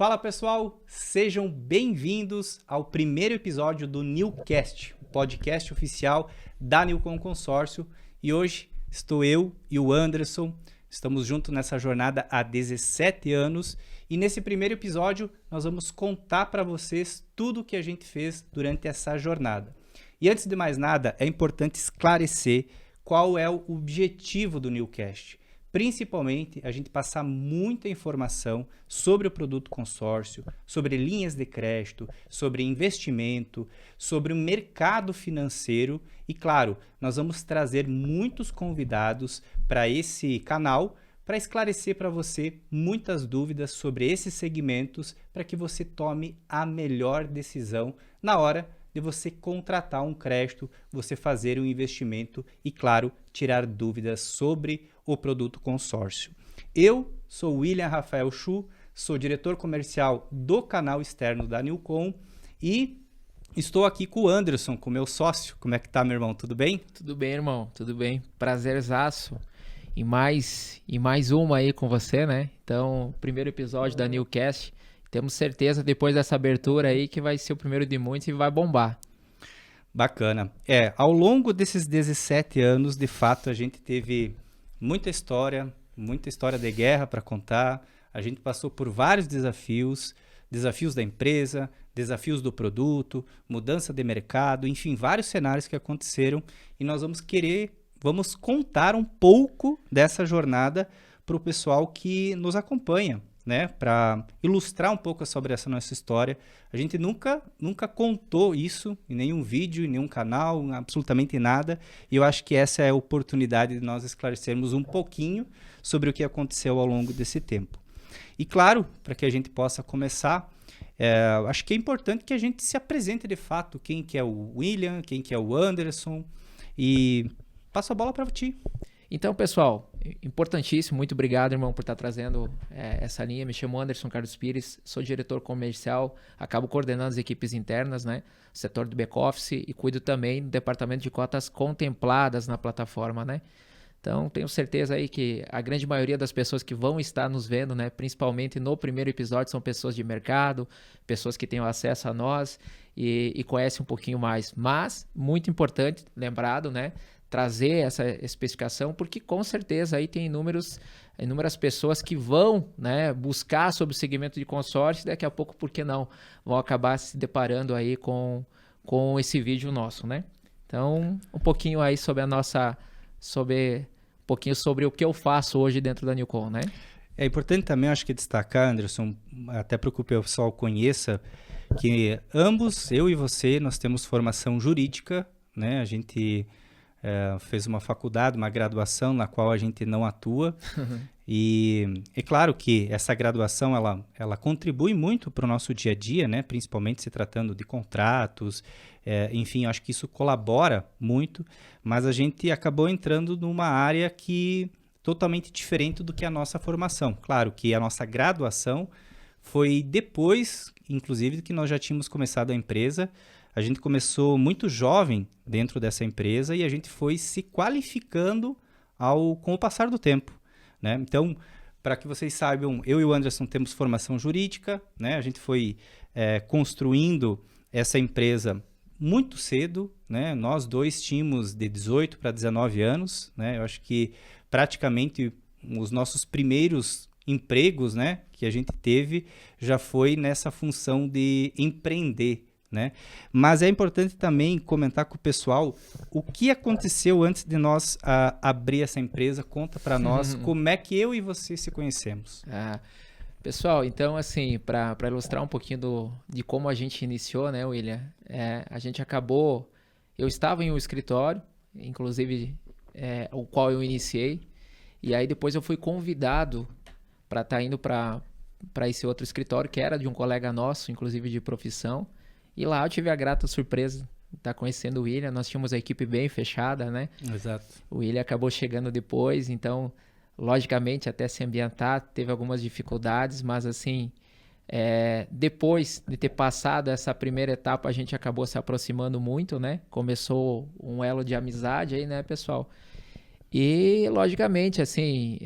Fala pessoal, sejam bem-vindos ao primeiro episódio do Newcast, o podcast oficial da Newcom Consórcio. E hoje estou eu e o Anderson, estamos juntos nessa jornada há 17 anos. E nesse primeiro episódio nós vamos contar para vocês tudo o que a gente fez durante essa jornada. E antes de mais nada, é importante esclarecer qual é o objetivo do Newcast. Principalmente, a gente passar muita informação sobre o produto consórcio, sobre linhas de crédito, sobre investimento, sobre o mercado financeiro e, claro, nós vamos trazer muitos convidados para esse canal para esclarecer para você muitas dúvidas sobre esses segmentos para que você tome a melhor decisão na hora de você contratar um crédito, você fazer um investimento e, claro, tirar dúvidas sobre o produto consórcio. Eu sou William Rafael Chu, sou diretor comercial do canal externo da Newcom e estou aqui com o Anderson, com o meu sócio. Como é que tá, meu irmão? Tudo bem? Tudo bem, irmão. Tudo bem. Prazerzaço. E mais uma aí com você, né? Então, primeiro episódio da Newcast. Temos certeza, depois dessa abertura aí, que vai ser o primeiro de muitos e vai bombar. Bacana. Ao longo desses 17 anos, de fato, a gente teve muita história de guerra para contar. A gente passou por vários desafios da empresa, desafios do produto, mudança de mercado, enfim, vários cenários que aconteceram e nós vamos contar um pouco dessa jornada para o pessoal que nos acompanha, né, para ilustrar um pouco sobre essa nossa história. A gente nunca contou isso em nenhum vídeo, em nenhum canal, absolutamente nada. E eu acho que essa é a oportunidade de nós esclarecermos um pouquinho sobre o que aconteceu ao longo desse tempo. E claro, para que a gente possa começar, acho que é importante que a gente se apresente de fato, quem que é o William, quem que é o Anderson, e passo a bola para ti. Então, pessoal, importantíssimo, muito obrigado, irmão, por estar trazendo essa linha. Me chamo Anderson Carlos Pires, sou diretor comercial, acabo coordenando as equipes internas, né, setor do back-office e cuido também do departamento de cotas contempladas na plataforma, né. Então, tenho certeza aí que a grande maioria das pessoas que vão estar nos vendo, né, principalmente no primeiro episódio, são pessoas de mercado, pessoas que têm acesso a nós e conhecem um pouquinho mais. Mas, muito importante, lembrado, né, trazer essa especificação, porque com certeza aí tem inúmeras pessoas que vão, né, buscar sobre o segmento de consórcio e daqui a pouco, por que não, vão acabar se deparando aí com esse vídeo nosso, né? Então, um pouquinho aí sobre o que eu faço hoje dentro da Newcom, né? É importante também, acho que destacar, Anderson, até para que o pessoal conheça, que ambos, eu e você, nós temos formação jurídica, né? A gente fez uma faculdade, uma graduação na qual a gente não atua. E é claro que essa graduação ela contribui muito para o nosso dia a dia, né? Principalmente se tratando de contratos, enfim, acho que isso colabora muito, mas a gente acabou entrando numa área que totalmente diferente do que a nossa formação. Claro que a nossa graduação foi depois, inclusive, que nós já tínhamos começado a empresa. A gente começou muito jovem dentro dessa empresa e a gente foi se qualificando com o passar do tempo, né? Então, para que vocês saibam, eu e o Anderson temos formação jurídica, né? A gente foi construindo essa empresa muito cedo, né? Nós dois tínhamos de 18 para 19 anos, né? Eu acho que praticamente os nossos primeiros empregos, né, que a gente teve já foi nessa função de empreender, né? Mas é importante também comentar com o pessoal o que aconteceu antes de nós abrir essa empresa. Conta para nós como é que eu e você se conhecemos. Pessoal, então assim, para ilustrar um pouquinho de como a gente iniciou, né, William? Eu estava em um escritório, inclusive o qual eu iniciei, e aí depois eu fui convidado para estar indo para esse outro escritório, que era de um colega nosso, inclusive de profissão. E lá eu tive a grata surpresa de estar conhecendo o William. Nós tínhamos a equipe bem fechada, né? Exato. O William acabou chegando depois, então, logicamente, até se ambientar, teve algumas dificuldades, mas assim, depois de ter passado essa primeira etapa, a gente acabou se aproximando muito, né? Começou um elo de amizade aí, né, pessoal? E, logicamente, assim,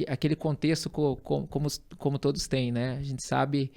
aquele contexto como todos têm, né? A gente sabe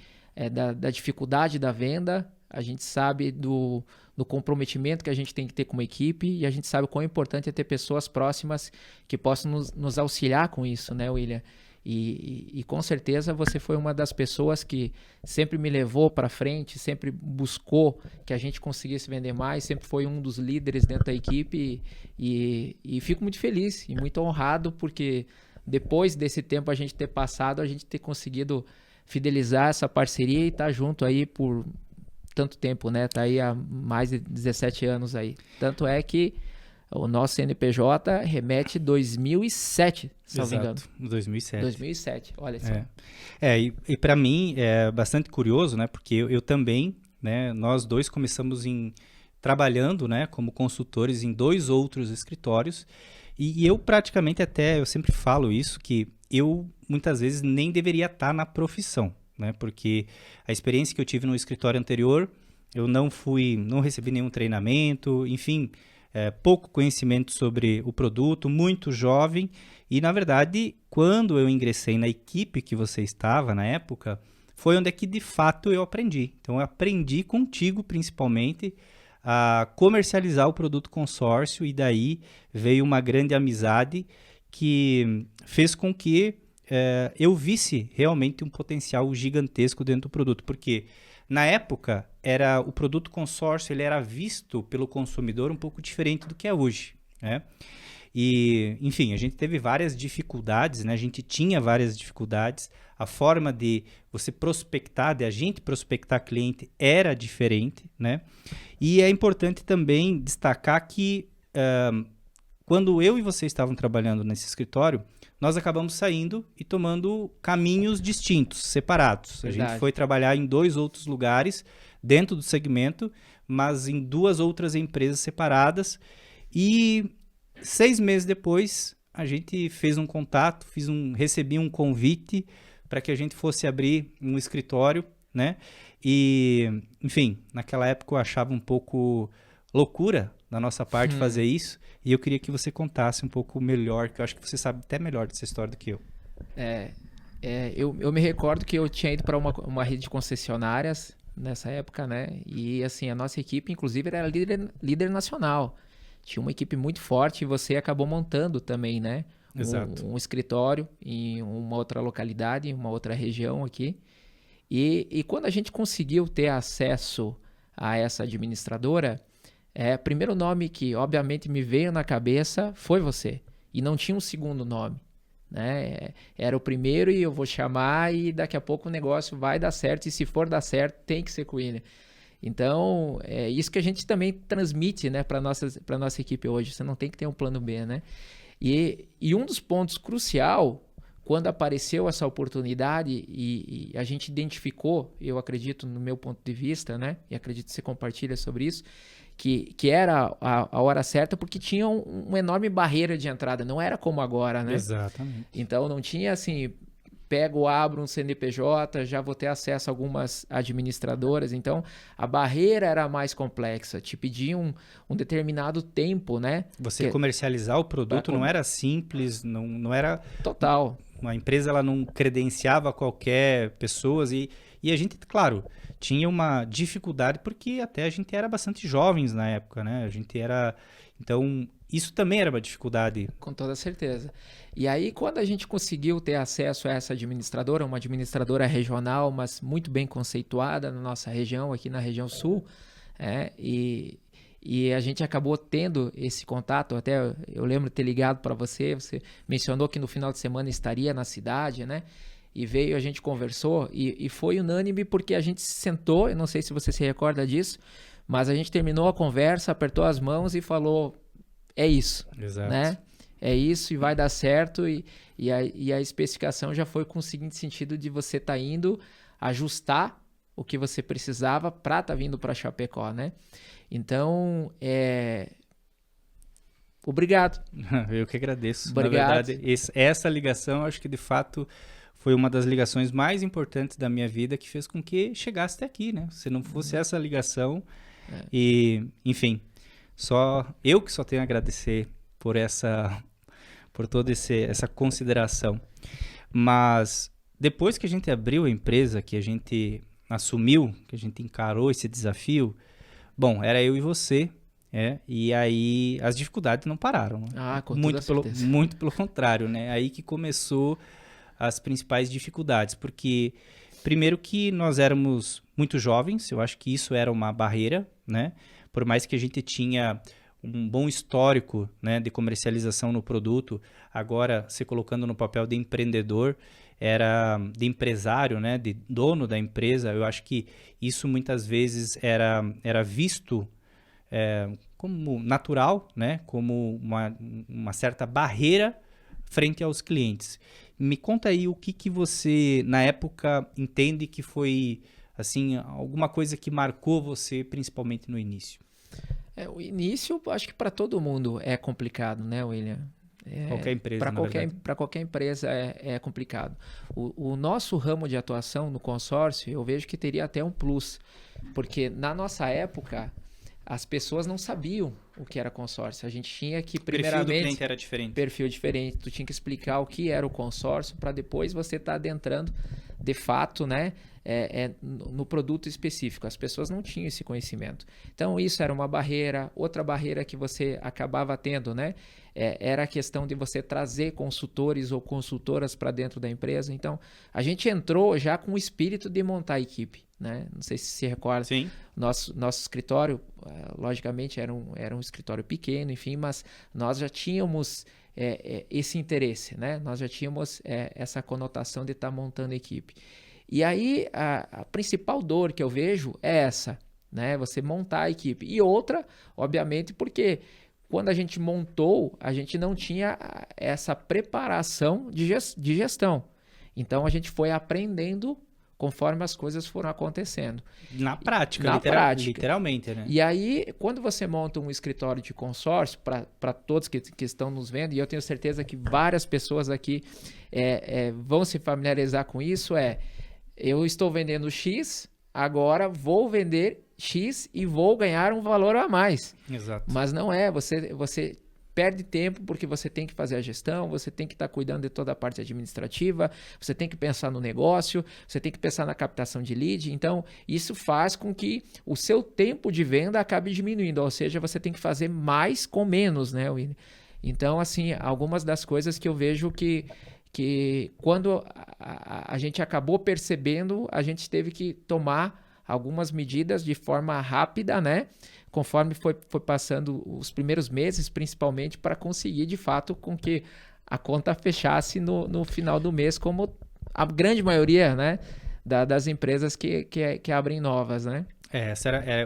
da dificuldade da venda, a gente sabe do comprometimento que a gente tem que ter como equipe e a gente sabe o quão importante é ter pessoas próximas que possam nos auxiliar com isso, né, William? E com certeza você foi uma das pessoas que sempre me levou para frente, sempre buscou que a gente conseguisse vender mais, sempre foi um dos líderes dentro da equipe e fico muito feliz e muito honrado porque depois desse tempo a gente ter passado, a gente ter conseguido fidelizar essa parceria e estar junto aí por tanto tempo, né? Tá aí há mais de 17 anos aí. Tanto é que o nosso CNPJ remete 2007, se não me engano. 2007. 2007, olha só. E para mim é bastante curioso, né? Porque eu também, né? Nós dois começamos trabalhando, né? Como consultores em 2 outros escritórios. E eu praticamente eu sempre falo isso, que eu muitas vezes nem deveria estar na profissão, né? Porque a experiência que eu tive no escritório anterior, eu não recebi nenhum treinamento, enfim, pouco conhecimento sobre o produto, muito jovem. E, na verdade, quando eu ingressei na equipe que você estava na época, foi onde é que, de fato, eu aprendi. Então, eu aprendi contigo, principalmente, a comercializar o produto consórcio e daí veio uma grande amizade que fez com que eu visse realmente um potencial gigantesco dentro do produto, porque na época o produto consórcio ele era visto pelo consumidor um pouco diferente do que é hoje, né? E, enfim, a gente teve várias dificuldades, né? A gente tinha várias dificuldades, a forma de você prospectar, de a gente prospectar cliente era diferente, né? E é importante também destacar que quando eu e você estavam trabalhando nesse escritório, nós acabamos saindo e tomando caminhos distintos, separados. Verdade. A gente foi trabalhar em 2 outros lugares dentro do segmento, mas em 2 outras empresas separadas. E 6 meses depois, a gente fez um contato, recebi um convite para que a gente fosse abrir um escritório, né? E, enfim, naquela época eu achava um pouco loucura da nossa parte fazer isso, e eu queria que você contasse um pouco melhor, que eu acho que você sabe até melhor dessa história do que eu. Eu me recordo que eu tinha ido para uma rede de concessionárias nessa época, né? E assim, a nossa equipe, inclusive, era líder nacional. Tinha uma equipe muito forte e você acabou montando também, né? Exato. Um escritório em uma outra localidade, em uma outra região aqui. E quando a gente conseguiu ter acesso a essa administradora, o primeiro nome que obviamente me veio na cabeça foi você. E não tinha um segundo nome, né? Era o primeiro e eu vou chamar e daqui a pouco o negócio vai dar certo. E se for dar certo, tem que ser com o William. Então, é isso que a gente também transmite, né, para nossa equipe hoje. Você não tem que ter um plano B, né? E um dos pontos crucial, quando apareceu essa oportunidade e a gente identificou, eu acredito no meu ponto de vista, né? E acredito que você compartilha sobre isso, que era a hora certa porque tinha uma enorme barreira de entrada. Não era como agora, né? Exatamente. Então, não tinha assim... abro um CNPJ, já vou ter acesso a algumas administradoras. Então, a barreira era mais complexa. Te pediam um determinado tempo, né? Você comercializar o produto não era simples, não era... Total. Uma empresa ela não credenciava qualquer pessoa e a gente, claro, tinha uma dificuldade porque até a gente era bastante jovens na época, né? A gente era... Então, isso também era uma dificuldade. Com toda certeza. E aí, quando a gente conseguiu ter acesso a essa administradora, uma administradora regional, mas muito bem conceituada na nossa região, aqui na região sul, e a gente acabou tendo esse contato, até eu lembro de ter ligado para você mencionou que no final de semana estaria na cidade, né? E veio, a gente conversou e foi unânime porque a gente se sentou, eu não sei se você se recorda disso, mas a gente terminou a conversa, apertou as mãos e falou, é isso, Exato. Né? É isso e vai dar certo e a especificação já foi com o seguinte sentido de você estar indo ajustar o que você precisava para estar vindo para Chapecó, né? Então, obrigado. Eu que agradeço. Obrigado. Na verdade, essa ligação, acho que de fato foi uma das ligações mais importantes da minha vida que fez com que chegasse até aqui, né? Se não fosse essa ligação, e enfim, eu que só tenho a agradecer por toda essa consideração. Mas depois que a gente abriu a empresa, que a gente assumiu, que a gente encarou esse desafio, bom, era eu e você, e aí as dificuldades não pararam. Né? Com toda certeza. Muito pelo contrário, né? Aí que começou as principais dificuldades, porque primeiro que nós éramos muito jovens, eu acho que isso era uma barreira, né? Por mais que a gente tinha um bom histórico, né, de comercialização no produto, agora se colocando no papel de empreendedor, de empresário, né, de dono da empresa, eu acho que isso muitas vezes era visto como natural, né, como uma certa barreira frente aos clientes. Me conta aí o que você, na época, entende que foi assim, alguma coisa que marcou você, principalmente no início. O início, acho que para todo mundo é complicado, né, William? Qualquer empresa, para qualquer empresa é complicado. O nosso ramo de atuação no consórcio, eu vejo que teria até um plus, porque na nossa época as pessoas não sabiam o que era consórcio. A gente tinha que, primeiramente... O perfil do cliente era diferente. Perfil diferente. Tu tinha que explicar o que era o consórcio para depois você estar adentrando, de fato, né, no produto específico. As pessoas não tinham esse conhecimento. Então, isso era uma barreira. Outra barreira que você acabava tendo, né, era a questão de você trazer consultores ou consultoras para dentro da empresa. Então, a gente entrou já com o espírito de montar a equipe. Né? Não sei se se recorda. Sim. Nosso escritório, logicamente, era um escritório pequeno, enfim, mas nós já tínhamos esse interesse, né? Nós já tínhamos essa conotação de estar montando equipe. E aí, a principal dor que eu vejo é essa, né? Você montar a equipe. E outra, obviamente, porque quando a gente montou, a gente não tinha essa preparação de gestão. Então, a gente foi aprendendo conforme as coisas foram acontecendo. Na prática, literalmente, né? E aí, quando você monta um escritório de consórcio, para todos que estão nos vendo, e eu tenho certeza que várias pessoas aqui vão se familiarizar com isso, eu estou vendendo X, agora vou vender X e vou ganhar um valor a mais. Exato. Mas não você perde tempo porque você tem que fazer a gestão, você tem que estar cuidando de toda a parte administrativa, você tem que pensar no negócio, você tem que pensar na captação de lead. Então, isso faz com que o seu tempo de venda acabe diminuindo, ou seja, você tem que fazer mais com menos, né, William? Então, assim, algumas das coisas que eu vejo que quando a gente acabou percebendo, a gente teve que tomar algumas medidas de forma rápida, né? Conforme foi passando os primeiros meses, principalmente, para conseguir, de fato, com que a conta fechasse no final do mês, como a grande maioria, né, das empresas que abrem novas, né?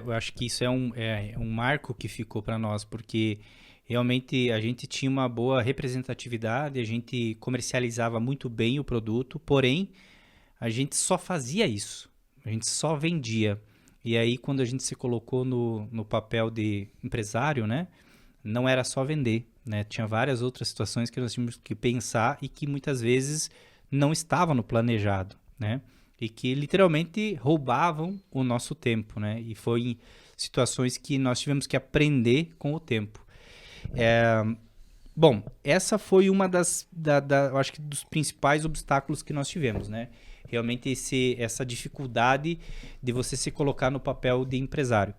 Eu acho que isso é um marco que ficou para nós, porque realmente a gente tinha uma boa representatividade, a gente comercializava muito bem o produto, porém, a gente só fazia isso, a gente só vendia. E aí, quando a gente se colocou no papel de empresário, né, não era só vender, né? Tinha várias outras situações que nós tínhamos que pensar e que muitas vezes não estavam no planejado, né? E que literalmente roubavam o nosso tempo, né? E foi em situações que nós tivemos que aprender com o tempo. Bom, essa foi uma eu acho que dos principais obstáculos que nós tivemos, né? Realmente essa dificuldade de você se colocar no papel de empresário.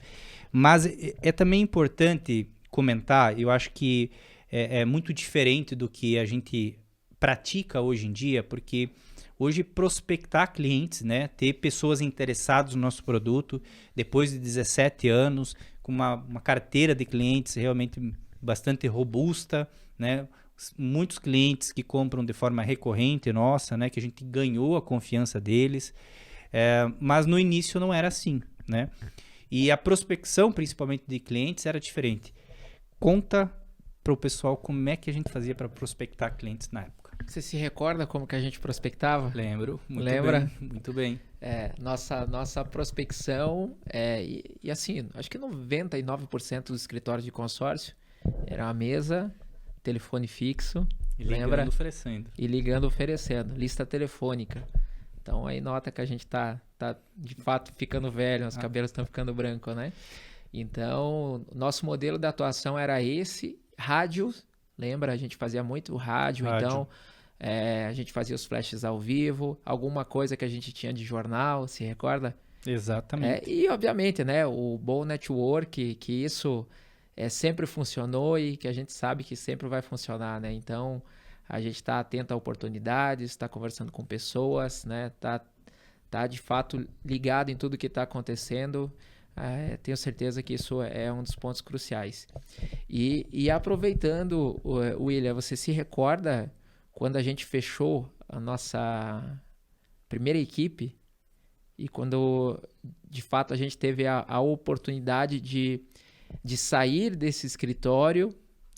Mas é também importante comentar, eu acho que é muito diferente do que a gente pratica hoje em dia, porque hoje prospectar clientes, né, ter pessoas interessadas no nosso produto, depois de 17 anos, com uma carteira de clientes realmente bastante robusta, né, muitos clientes que compram de forma recorrente nossa, né, que a gente ganhou a confiança deles, mas no início não era assim, né? E a prospecção, principalmente de clientes, era diferente. Conta para o pessoal como é que a gente fazia para prospectar clientes na época. Você se recorda como que a gente prospectava? Lembro, Lembra? Muito bem. Nossa prospecção, e assim, acho que 99% dos escritórios de consórcio era a mesa, telefone fixo, lembra? E ligando oferecendo, lista telefônica. Então aí nota que a gente tá de fato ficando velho, os cabelos estão ficando brancos, né? Então, nosso modelo de atuação era esse, rádio, Lembra? A gente fazia muito rádio. Então a gente fazia os flashes ao vivo, alguma coisa que a gente tinha de jornal, se recorda? Exatamente. E obviamente, né, o bom network, que isso sempre funcionou e que a gente sabe que sempre vai funcionar, né? Então, a gente está atento a oportunidades, está conversando com pessoas, né? Tá de fato ligado em tudo que está acontecendo. Tenho certeza que isso é um dos pontos cruciais. E aproveitando, William, você se recorda quando a gente fechou a nossa primeira equipe e quando de fato a gente teve a oportunidade de sair desse escritório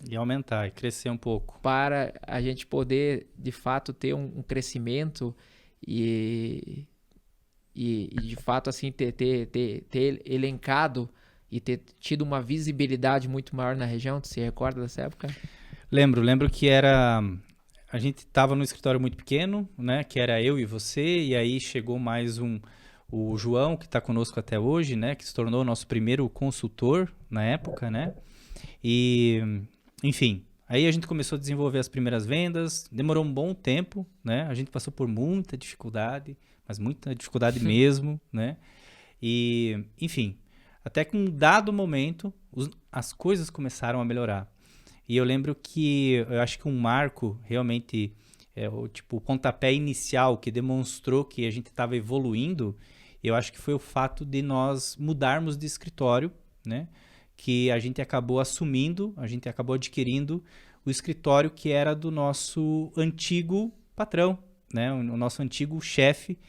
e aumentar, e crescer um pouco, para a gente poder de fato ter um crescimento e de fato assim ter elencado e ter tido uma visibilidade muito maior na região. Tu se recorda dessa época? Lembro que a gente estava num escritório muito pequeno, né, que era eu e você, e aí chegou mais o João, que está conosco até hoje, né, que se tornou o nosso primeiro consultor na época, né, e, enfim, aí a gente começou a desenvolver as primeiras vendas, demorou um bom tempo, né, a gente passou por muita dificuldade, mas muita dificuldade mesmo, né, e, enfim, até que um dado momento, as coisas começaram a melhorar. E eu lembro que, eu acho que um marco realmente, o pontapé inicial que demonstrou que a gente estava evoluindo, eu acho que foi o fato de nós mudarmos de escritório, né? Que a gente acabou assumindo, a gente acabou adquirindo o escritório que era do nosso antigo patrão, né? O nosso antigo chefe.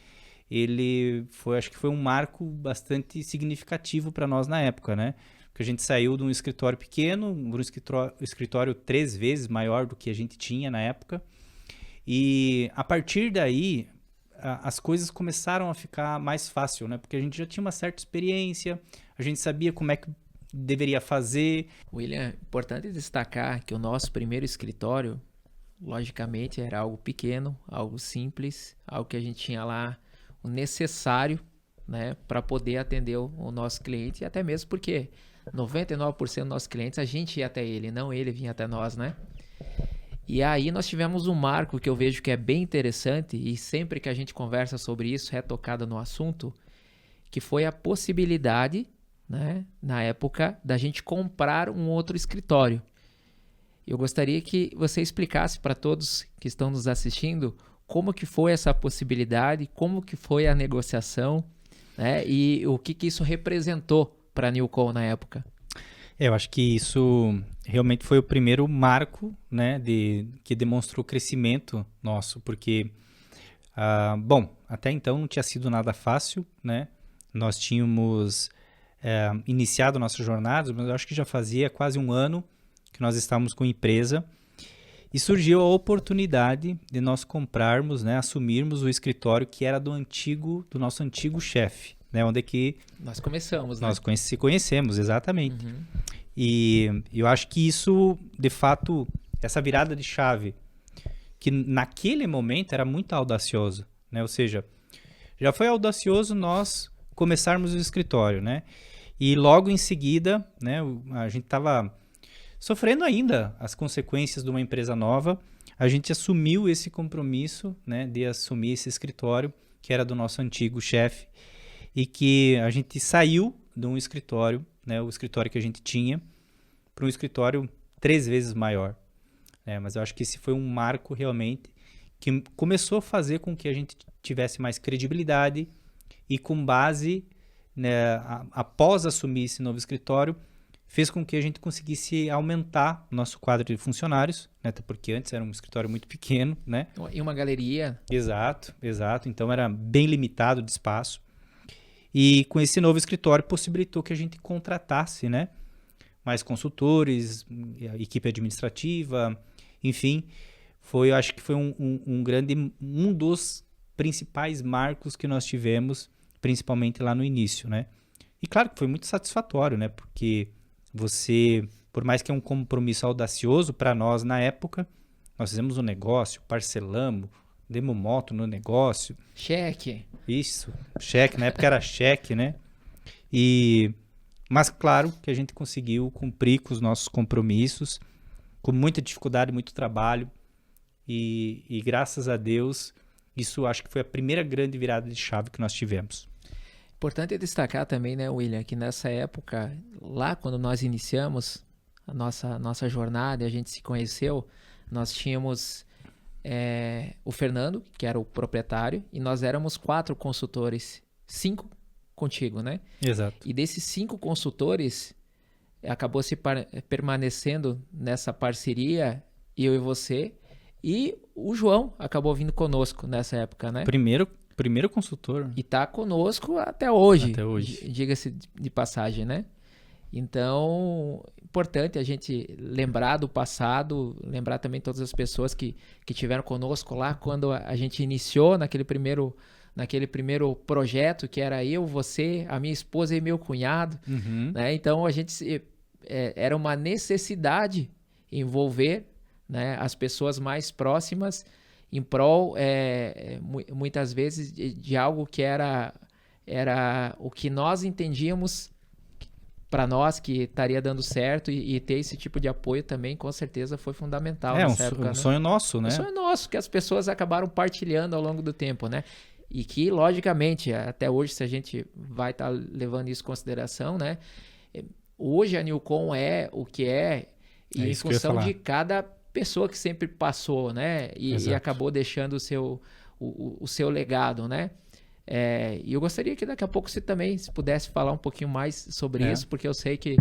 Ele acho que foi um marco bastante significativo para nós na época, né? Porque a gente saiu de um escritório pequeno, um escritório 3 vezes maior do que a gente tinha na época. E a partir daí, as coisas começaram a ficar mais fácil, né? Porque a gente já tinha uma certa experiência, a gente sabia como é que deveria fazer. William, importante destacar que o nosso primeiro escritório, logicamente, era algo pequeno, algo simples, algo que a gente tinha lá o necessário, né, para poder atender o nosso cliente, e até mesmo porque 99% dos nossos clientes, a gente ia até ele, não ele vinha até nós, né? E aí nós tivemos um marco que eu vejo que é bem interessante, e sempre que a gente conversa sobre isso, é tocado no assunto, que foi a possibilidade, né, na época, da gente comprar um outro escritório. Eu gostaria que você explicasse para todos que estão nos assistindo como que foi essa possibilidade, como que foi a negociação, né, e o que isso representou para a Newcom na época. Eu acho que isso realmente foi o primeiro marco, né, que demonstrou crescimento nosso, porque, bom, até então não tinha sido nada fácil, né? Nós tínhamos iniciado nossa jornada, mas eu acho que já fazia quase um ano que nós estávamos com a empresa e surgiu a oportunidade de nós comprarmos, né, assumirmos o escritório que era do nosso antigo chefe. Né, onde é que nós começamos, nós conhecemos, exatamente. Uhum. E eu acho que isso, de fato, essa virada de chave, que naquele momento era muito audacioso, né? Ou seja, já foi audacioso nós começarmos o escritório, né? E logo em seguida, né, a gente estava sofrendo ainda as consequências de uma empresa nova, a gente assumiu esse compromisso, né, de assumir esse escritório, que era do nosso antigo chefe, e que a gente saiu de um escritório, né, o escritório que a gente tinha, para um escritório 3 vezes maior. Mas eu acho que esse foi um marco realmente que começou a fazer com que a gente tivesse mais credibilidade e com base, né, após assumir esse novo escritório, fez com que a gente conseguisse aumentar nosso quadro de funcionários, né, até porque antes era um escritório muito pequeno. Né? E uma galeria. Exato. Então era bem limitado de espaço. E com esse novo escritório possibilitou que a gente contratasse, né, mais consultores, equipe administrativa, enfim, acho que foi um dos principais marcos que nós tivemos, principalmente lá no início, né? E claro que foi muito satisfatório, né, porque você, por mais que é um compromisso audacioso para nós na época, nós fizemos um negócio, parcelamos, demos moto no negócio. Cheque. Isso, cheque, na época era cheque, né? Mas claro que a gente conseguiu cumprir com os nossos compromissos com muita dificuldade, muito trabalho, e graças a Deus, isso acho que foi a primeira grande virada de chave que nós tivemos. Importante destacar também, né, William, que nessa época, lá quando nós iniciamos a nossa jornada e a gente se conheceu, nós tínhamos o Fernando, que era o proprietário, e nós éramos 4 consultores, 5 contigo, né? Exato. E desses 5 consultores, acabou se permanecendo nessa parceria, eu e você, e o João acabou vindo conosco nessa época, né? Primeiro consultor. E tá conosco até hoje. Até hoje. Diga-se de passagem, né? Então, importante a gente lembrar do passado, lembrar também todas as pessoas que tiveram conosco lá quando a gente iniciou naquele primeiro projeto, que era eu, você, a minha esposa e meu cunhado, né? Então, a gente era uma necessidade envolver, né, as pessoas mais próximas em prol, muitas vezes, de algo que era o que nós entendíamos para nós que estaria dando certo, e ter esse tipo de apoio também, com certeza, foi fundamental nessa época. Um sonho nosso, né? Um sonho nosso, que as pessoas acabaram partilhando ao longo do tempo, né? E que, logicamente, até hoje, se a gente vai estar levando isso em consideração, né? Hoje a Newcom é o que é, e em função de cada pessoa que sempre passou, né? E acabou deixando o seu legado, né? E eu gostaria que daqui a pouco você também se pudesse falar um pouquinho mais sobre isso, porque eu sei que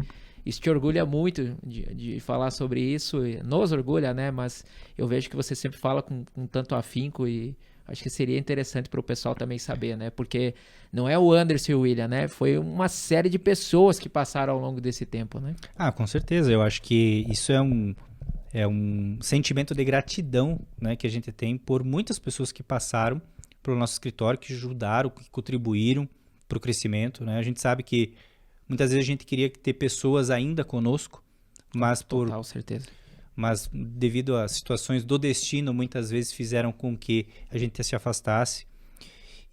isso te orgulha muito de falar sobre isso, nos orgulha, né? Mas eu vejo que você sempre fala com tanto afinco, e acho que seria interessante para o pessoal também saber, né? Porque não é o Anderson e o William, né? Foi uma série de pessoas que passaram ao longo desse tempo, né? Com certeza. Eu acho que isso é um sentimento de gratidão, né, que a gente tem por muitas pessoas que passaram pelo nosso escritório, que ajudaram, que contribuíram para o crescimento, né? A gente sabe que muitas vezes a gente queria ter pessoas ainda conosco, mas Total certeza. Mas devido a situações do destino, muitas vezes fizeram com que a gente se afastasse.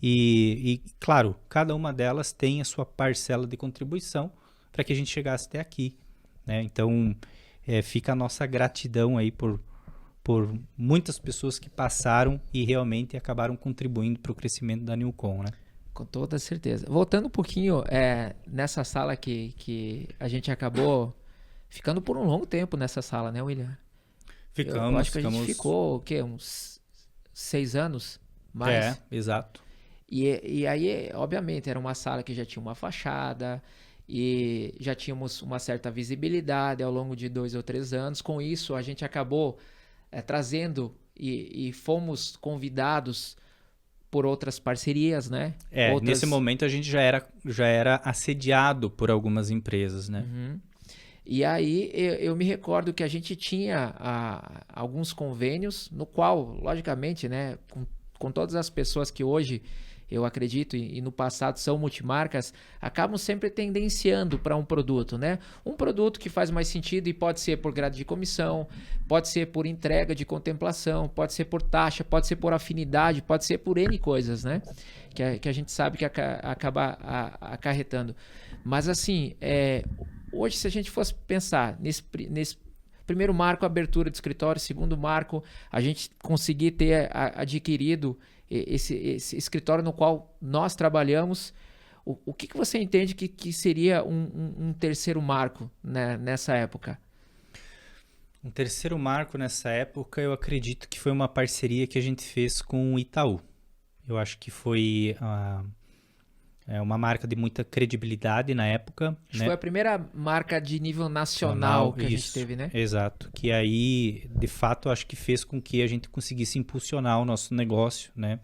E claro, cada uma delas tem a sua parcela de contribuição para que a gente chegasse até aqui, né? Então, fica a nossa gratidão aí por muitas pessoas que passaram e realmente acabaram contribuindo para o crescimento da Newcom, né? Com toda certeza. Voltando um pouquinho nessa sala que a gente acabou ficando por um longo tempo nessa sala, né, William? Eu acho que a gente ficou, o quê? Uns 6 anos mais? Exato. E aí, obviamente, era uma sala que já tinha uma fachada e já tínhamos uma certa visibilidade ao longo de 2 ou 3 anos. Com isso, a gente acabou trazendo e fomos convidados por outras parcerias, né? Nesse momento a gente já era assediado por algumas empresas, né? Uhum. E aí eu me recordo que a gente tinha alguns convênios, no qual, logicamente, né, com todas as pessoas que hoje eu acredito e no passado são multimarcas, acabam sempre tendenciando para um produto, né? Um produto que faz mais sentido, e pode ser por grade de comissão, pode ser por entrega de contemplação, pode ser por taxa, pode ser por afinidade, pode ser por N coisas, né? Que a gente sabe que acaba acarretando. Mas assim, hoje, se a gente fosse pensar nesse primeiro marco, abertura de escritório, segundo marco, a gente conseguir ter adquirido esse escritório no qual nós trabalhamos, o que você entende que seria um terceiro marco, né, nessa época? Um terceiro marco nessa época, eu acredito que foi uma parceria que a gente fez com o Itaú. Eu acho que foi uma marca de muita credibilidade na época. Acho que foi a primeira marca de nível nacional que a gente teve, né? Exato. Que aí, de fato, acho que fez com que a gente conseguisse impulsionar o nosso negócio, né?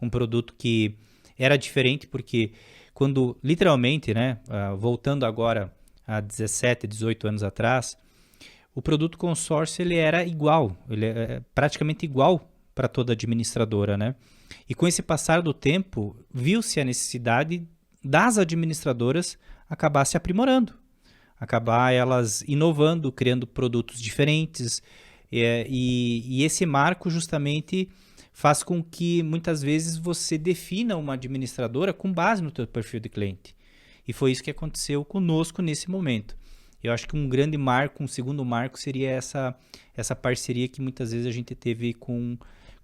Um produto que era diferente, porque quando, literalmente, né? Voltando agora a 17, 18 anos atrás, o produto consórcio ele era igual, ele é praticamente igual para toda administradora, né? E com esse passar do tempo, viu-se a necessidade das administradoras acabar se aprimorando, acabar elas inovando, criando produtos diferentes, e esse marco justamente faz com que muitas vezes você defina uma administradora com base no teu perfil de cliente. E foi isso que aconteceu conosco nesse momento. Eu acho que um grande marco, um segundo marco seria essa parceria que muitas vezes a gente teve com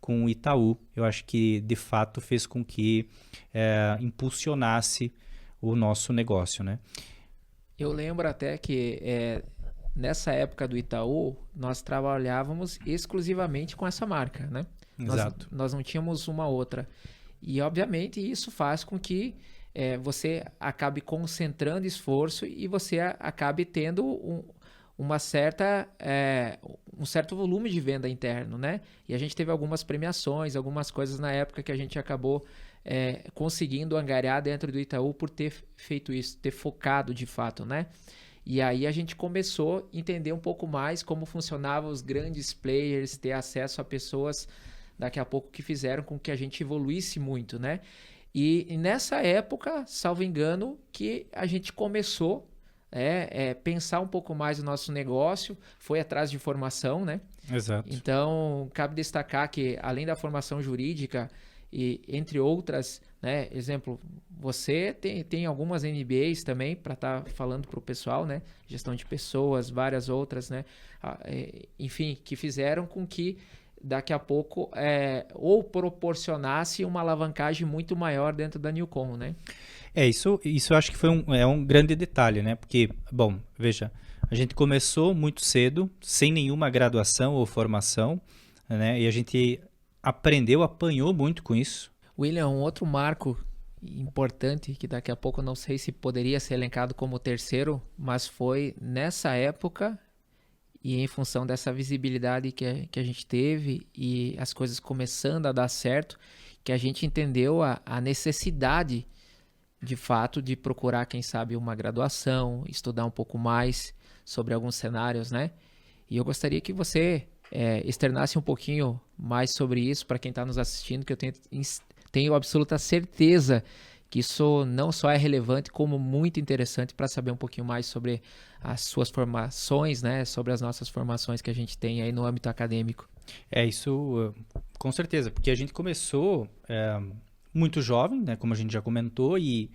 o Itaú. Eu acho que, de fato, fez com que impulsionasse o nosso negócio, né? Eu lembro até que nessa época do Itaú, nós trabalhávamos exclusivamente com essa marca, né? Exato. Nós não tínhamos uma outra. E, obviamente, isso faz com que você acabe concentrando esforço e você acabe tendo um certo volume de venda interno, né? E a gente teve algumas premiações, algumas coisas na época que a gente acabou conseguindo angariar dentro do Itaú por ter feito isso, ter focado de fato, né? E aí a gente começou a entender um pouco mais como funcionavam os grandes players, ter acesso a pessoas daqui a pouco que fizeram com que a gente evoluísse muito, né? E nessa época, salvo engano, que a gente começou pensar um pouco mais no nosso negócio, foi atrás de formação, né? Exato. Então, cabe destacar que, além da formação jurídica, e entre outras, né? Exemplo, você tem algumas MBAs também para estar falando para o pessoal, né? Gestão de pessoas, várias outras, né? Enfim, que fizeram com que daqui a pouco ou proporcionasse uma alavancagem muito maior dentro da Newcom, né? Isso eu acho que foi um grande detalhe, né? Porque, bom, veja, a gente começou muito cedo, sem nenhuma graduação ou formação, né? E a gente apanhou muito com isso. William, um outro marco importante, que daqui a pouco eu não sei se poderia ser elencado como terceiro, mas foi nessa época e em função dessa visibilidade que a gente teve e as coisas começando a dar certo, que a gente entendeu a necessidade, de fato, de procurar, quem sabe, uma graduação, estudar um pouco mais sobre alguns cenários, né? E eu gostaria que você externasse um pouquinho mais sobre isso para quem está nos assistindo, que eu tenho absoluta certeza que isso não só é relevante, como muito interessante para saber um pouquinho mais sobre as suas formações, né? Sobre as nossas formações que a gente tem aí no âmbito acadêmico. Isso com certeza, porque a gente começou muito jovem, né? Como a gente já comentou, e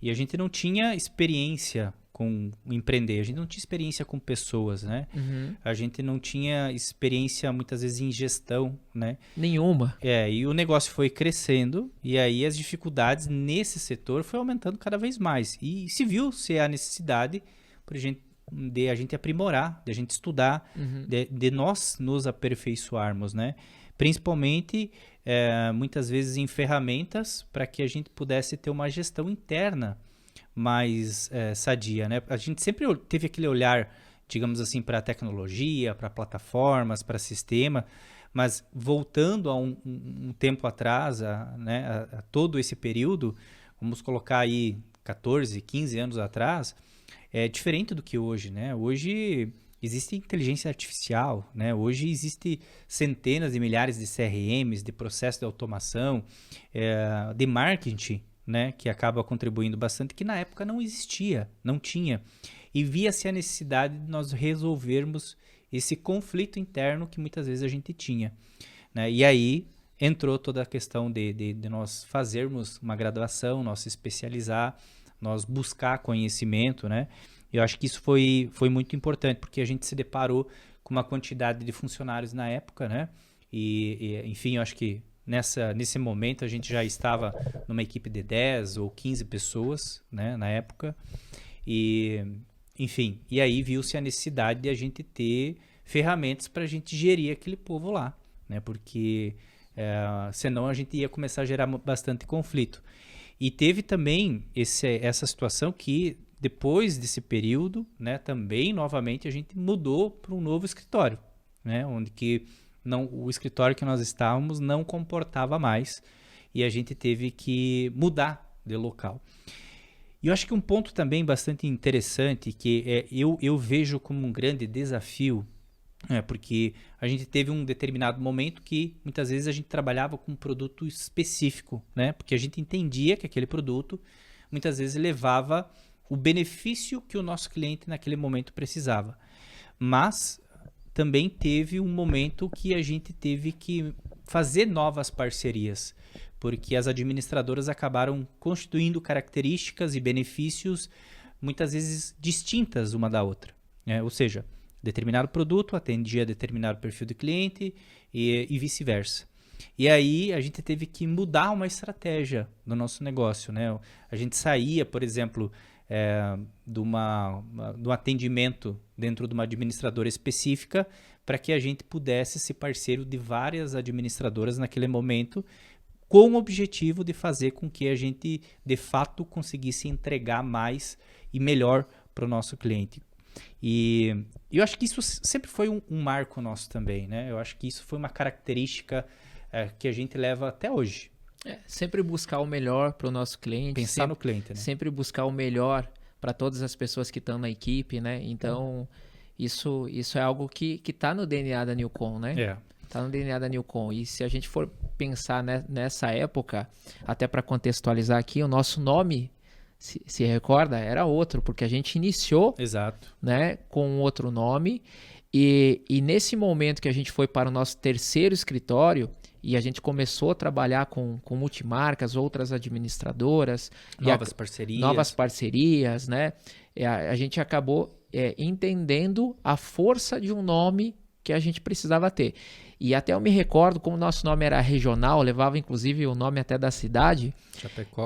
a gente não tinha experiência com empreender, a gente não tinha experiência com pessoas, né? Uhum. A gente não tinha experiência muitas vezes em gestão, né? Nenhuma. E o negócio foi crescendo e aí as dificuldades nesse setor foi aumentando cada vez mais. E se viu se a necessidade de a gente aprimorar, de a gente estudar, Uhum. de nós nos aperfeiçoarmos, né? Principalmente, muitas vezes em ferramentas para que a gente pudesse ter uma gestão interna mais sadia, né? A gente sempre teve aquele olhar, digamos assim, para a tecnologia, para plataformas, para sistema, mas voltando a um tempo atrás, né, a todo esse período, vamos colocar aí 14, 15 anos atrás, é diferente do que hoje, né? Hoje existe inteligência artificial, né? Hoje existe centenas de milhares de CRMs, de processos de automação, de marketing, né, que acaba contribuindo bastante, que na época não existia, não tinha. E via-se a necessidade de nós resolvermos esse conflito interno que muitas vezes a gente tinha, né? E aí entrou toda a questão de nós fazermos uma graduação, nós se especializar, nós buscar conhecimento, né? Eu acho que isso foi muito importante, porque a gente se deparou com uma quantidade de funcionários na época, né? Enfim, eu acho que nesse momento a gente já estava numa equipe de 10 ou 15 pessoas, né, na época, enfim, e aí viu-se a necessidade de a gente ter ferramentas para a gente gerir aquele povo lá, né, porque senão a gente ia começar a gerar bastante conflito. E teve também essa situação que depois desse período, né, também novamente a gente mudou para um novo escritório, né, onde que o escritório que nós estávamos não comportava mais e a gente teve que mudar de local. E eu acho que um ponto também bastante interessante que eu vejo como um grande desafio, porque a gente teve um determinado momento que muitas vezes a gente trabalhava com um produto específico, né? Porque a gente entendia que aquele produto muitas vezes levava o benefício que o nosso cliente naquele momento precisava. Mas também teve um momento que a gente teve que fazer novas parcerias, porque as administradoras acabaram constituindo características e benefícios muitas vezes distintas uma da outra, Ou seja, determinado produto atendia determinado perfil de cliente e vice-versa. E aí a gente teve que mudar uma estratégia do nosso negócio, né? A gente saía, por exemplo, de um atendimento dentro de uma administradora específica para que a gente pudesse ser parceiro de várias administradoras naquele momento, com o objetivo de fazer com que a gente, de fato, conseguisse entregar mais e melhor para o nosso cliente. E eu acho que isso sempre foi um marco nosso também, né? Eu acho que isso foi uma característica que a gente leva até hoje. Sempre buscar o melhor para o nosso cliente. Pensar no cliente, né? Sempre buscar o melhor para todas as pessoas que estão na equipe, né? Então, isso é algo que está no DNA da Newcom, né? Está no DNA da Newcom. E se a gente for pensar nessa época, até para contextualizar aqui, o nosso nome, se recorda, era outro, porque a gente iniciou, né, com outro nome. E nesse momento que a gente foi para o nosso terceiro escritório, e a gente começou a trabalhar com multimarcas, outras administradoras. Novas parcerias, né? A gente acabou entendendo a força de um nome que a gente precisava ter. E até eu me recordo, como o nosso nome era regional, levava inclusive o nome até da cidade,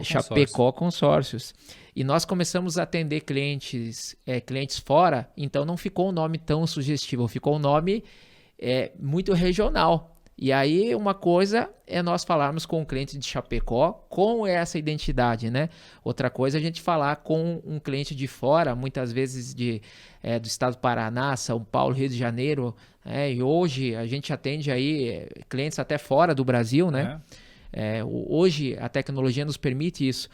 Chapecó Consórcios. E nós começamos a atender clientes fora, então não ficou um nome tão sugestivo, ficou um nome muito regional. E aí uma coisa é nós falarmos com um cliente de Chapecó com essa identidade, né? Outra coisa é a gente falar com um cliente de fora, muitas vezes do estado do Paraná, São Paulo, Rio de Janeiro, e hoje a gente atende aí clientes até fora do Brasil, né? Hoje a tecnologia nos permite isso.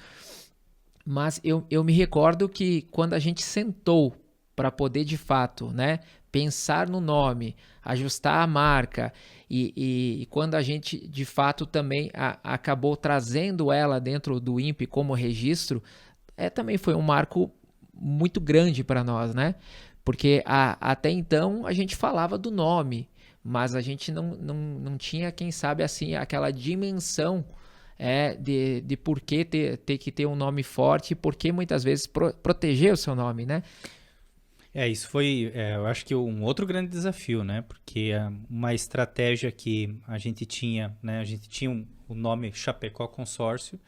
Mas eu me recordo que quando a gente sentou para poder de fato, né, pensar no nome, ajustar a marca e quando a gente de fato também acabou trazendo ela dentro do INPE como registro, também foi um marco muito grande para nós, né? Porque até então a gente falava do nome, mas a gente não tinha, quem sabe assim, aquela dimensão de por que ter que ter um nome forte e por que muitas vezes proteger o seu nome, né? Isso foi, eu acho que um outro grande desafio, né? Porque uma estratégia que a gente tinha, né? A gente tinha o nome Chapecó Consórcio,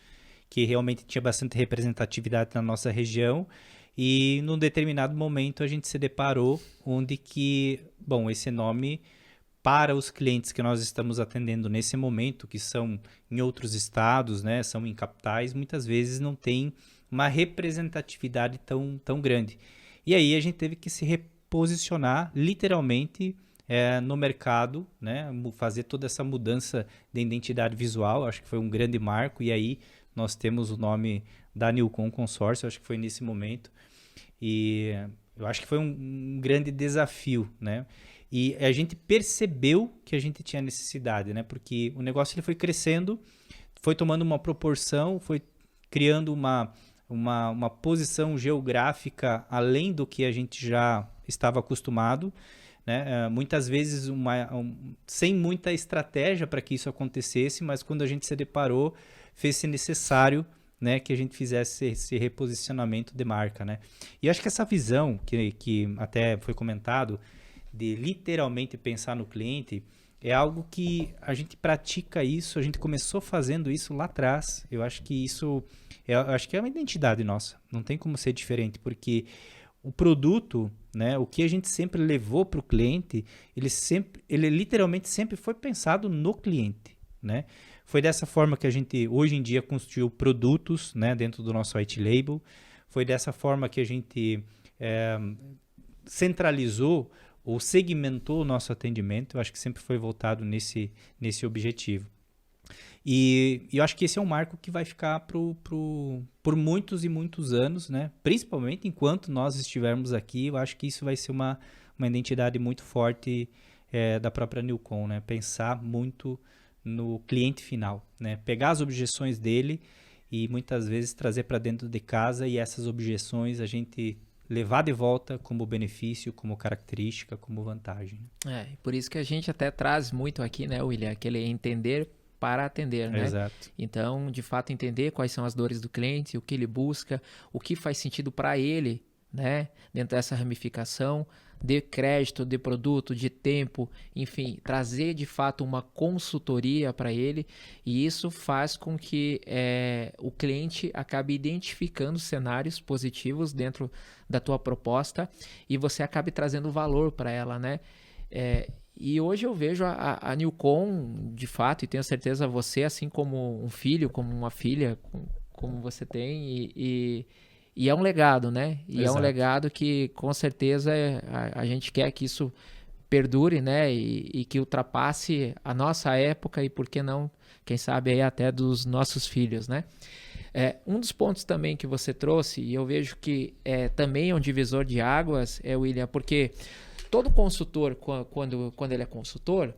que realmente tinha bastante representatividade na nossa região, e num determinado momento a gente se deparou onde que, bom, esse nome para os clientes que nós estamos atendendo nesse momento, que são em outros estados, né? São em capitais, muitas vezes não tem uma representatividade tão grande. E aí a gente teve que se reposicionar literalmente no mercado, né? Fazer toda essa mudança de identidade visual, acho que foi um grande marco, e aí nós temos o nome da Newcom Consórcio, acho que foi nesse momento, e eu acho que foi um grande desafio, né? E a gente percebeu que a gente tinha necessidade, né? Porque o negócio ele foi crescendo, foi tomando uma proporção, foi criando uma posição geográfica além do que a gente já estava acostumado, né? Muitas vezes sem muita estratégia para que isso acontecesse, mas quando a gente se deparou, fez-se necessário, né, que a gente fizesse esse reposicionamento de marca, né? E acho que essa visão que até foi comentado, de literalmente pensar no cliente, é algo que a gente pratica isso, a gente começou fazendo isso lá atrás. Eu acho que isso acho que é uma identidade nossa, não tem como ser diferente, porque o produto, né, o que a gente sempre levou para o cliente, ele literalmente sempre foi pensado no cliente, né? Foi dessa forma que a gente hoje em dia construiu produtos, né, dentro do nosso white label, foi dessa forma que a gente centralizou ou segmentou o nosso atendimento. Eu acho que sempre foi voltado nesse objetivo. E eu acho que esse é um marco que vai ficar por muitos e muitos anos, né? Principalmente enquanto nós estivermos aqui. Eu acho que isso vai ser uma identidade muito forte da própria Newcom, né? Pensar muito no cliente final, né? Pegar as objeções dele e muitas vezes trazer para dentro de casa, e essas objeções a gente levar de volta como benefício, como característica, como vantagem. Por isso que a gente até traz muito aqui, né, William, aquele entender para atender, né? Exato. Então, de fato, entender quais são as dores do cliente, o que ele busca, o que faz sentido para ele, né? Dentro dessa ramificação de crédito, de produto, de tempo, enfim, trazer de fato uma consultoria para ele, e isso faz com que o cliente acabe identificando cenários positivos dentro da tua proposta e você acabe trazendo valor para ela, né? E hoje eu vejo a Newcom, de fato, e tenho certeza você, assim como um filho, como uma filha, como você tem, e é um legado, né? E Exato. é um legado que, com certeza, a gente quer que isso perdure, né? E que ultrapasse a nossa época e, por que não, quem sabe, aí até dos nossos filhos, né? Um dos pontos também que você trouxe, e eu vejo que também é um divisor de águas, William, porque todo consultor, quando ele é consultor,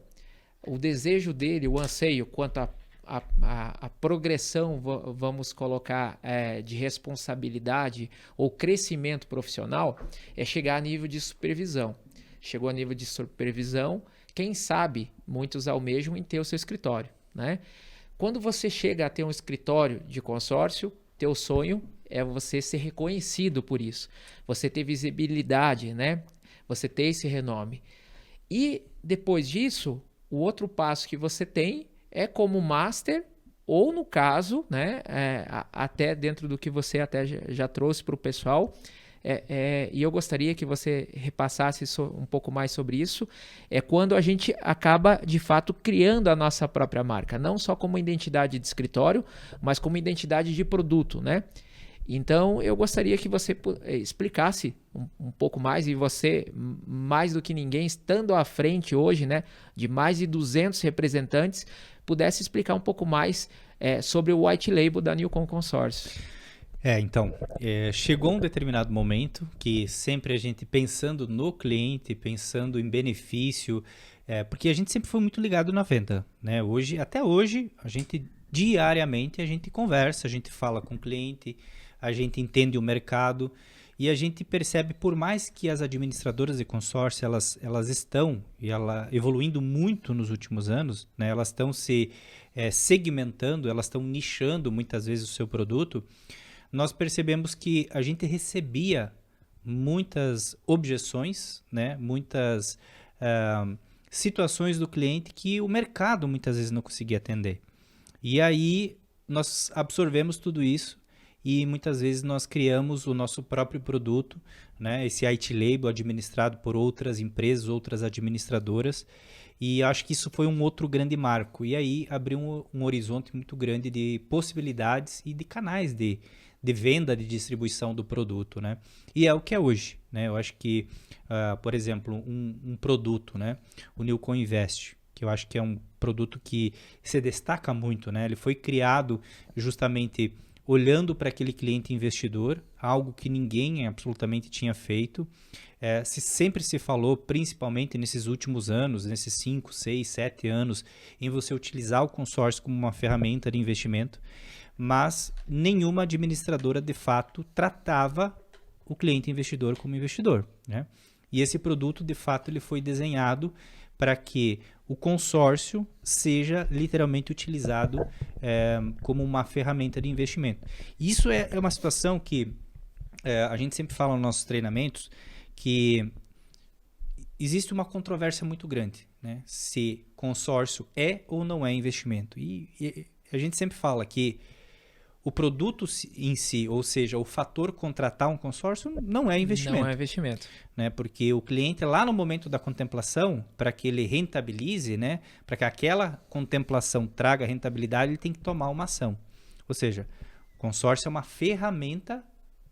o desejo dele, o anseio quanto a progressão, vamos colocar, de responsabilidade ou crescimento profissional, é chegar a nível de supervisão. Chegou a nível de supervisão, quem sabe muitos almejam em ter o seu escritório, né? Quando você chega a ter um escritório de consórcio, teu sonho é você ser reconhecido por isso, você ter visibilidade, né? Você ter esse renome. E depois disso, o outro passo que você tem é como master, ou no caso, né, até dentro do que você até já trouxe para o pessoal, e eu gostaria que você repassasse um pouco mais sobre isso, é quando a gente acaba, de fato, criando a nossa própria marca, não só como identidade de escritório, mas como identidade de produto, né? Então, eu gostaria que você explicasse um pouco mais, e você, mais do que ninguém, estando à frente hoje, né, de mais de 200 representantes, pudesse explicar um pouco mais sobre o white label da Newcom Consórcio. Então, chegou um determinado momento que sempre a gente pensando no cliente, pensando em benefício, porque a gente sempre foi muito ligado na venda, né? Até hoje, a gente diariamente a gente conversa, a gente fala com o cliente, a gente entende o mercado e a gente percebe, por mais que as administradoras de consórcio elas estão evoluindo muito nos últimos anos, né? Elas estão se segmentando, elas estão nichando muitas vezes o seu produto. Nós percebemos que a gente recebia muitas objeções, né? Muitas situações do cliente que o mercado muitas vezes não conseguia atender. E aí nós absorvemos tudo isso e muitas vezes nós criamos o nosso próprio produto, né? Esse IT Label administrado por outras empresas, outras administradoras, e acho que isso foi um outro grande marco. E aí abriu um horizonte muito grande de possibilidades e de canais de venda, de distribuição do produto, né? E é o que é hoje, né? Eu acho que, por exemplo, um produto, né? O Newcom Invest, que eu acho que é um produto que se destaca muito, né? Ele foi criado justamente olhando para aquele cliente investidor, algo que ninguém absolutamente tinha feito. Sempre se falou, principalmente nesses últimos anos, nesses 5, 6, 7 anos, em você utilizar o consórcio como uma ferramenta de investimento, mas nenhuma administradora, de fato, tratava o cliente investidor como investidor, né? E esse produto, de fato, ele foi desenhado para que o consórcio seja literalmente utilizado como uma ferramenta de investimento. Isso é uma situação que a gente sempre fala nos nossos treinamentos, que existe uma controvérsia muito grande, né? Se consórcio é ou não é investimento. E a gente sempre fala que o produto em si, ou seja, o fator contratar um consórcio, não é investimento. Não é investimento. Né? Porque o cliente, lá no momento da contemplação, para que ele rentabilize, né? Para que aquela contemplação traga rentabilidade, ele tem que tomar uma ação. Ou seja, o consórcio é uma ferramenta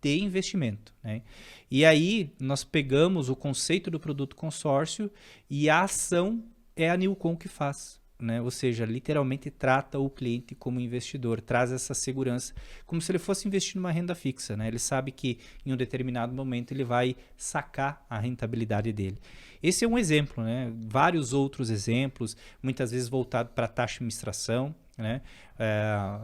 de investimento, né? E aí nós pegamos o conceito do produto consórcio e a ação é a Newcom que faz. Né? Ou seja, literalmente trata o cliente como investidor, traz essa segurança, como se ele fosse investir numa renda fixa, né? Ele sabe que em um determinado momento ele vai sacar a rentabilidade dele. Esse é um exemplo, né? Vários outros exemplos, muitas vezes voltado para a taxa de administração, né?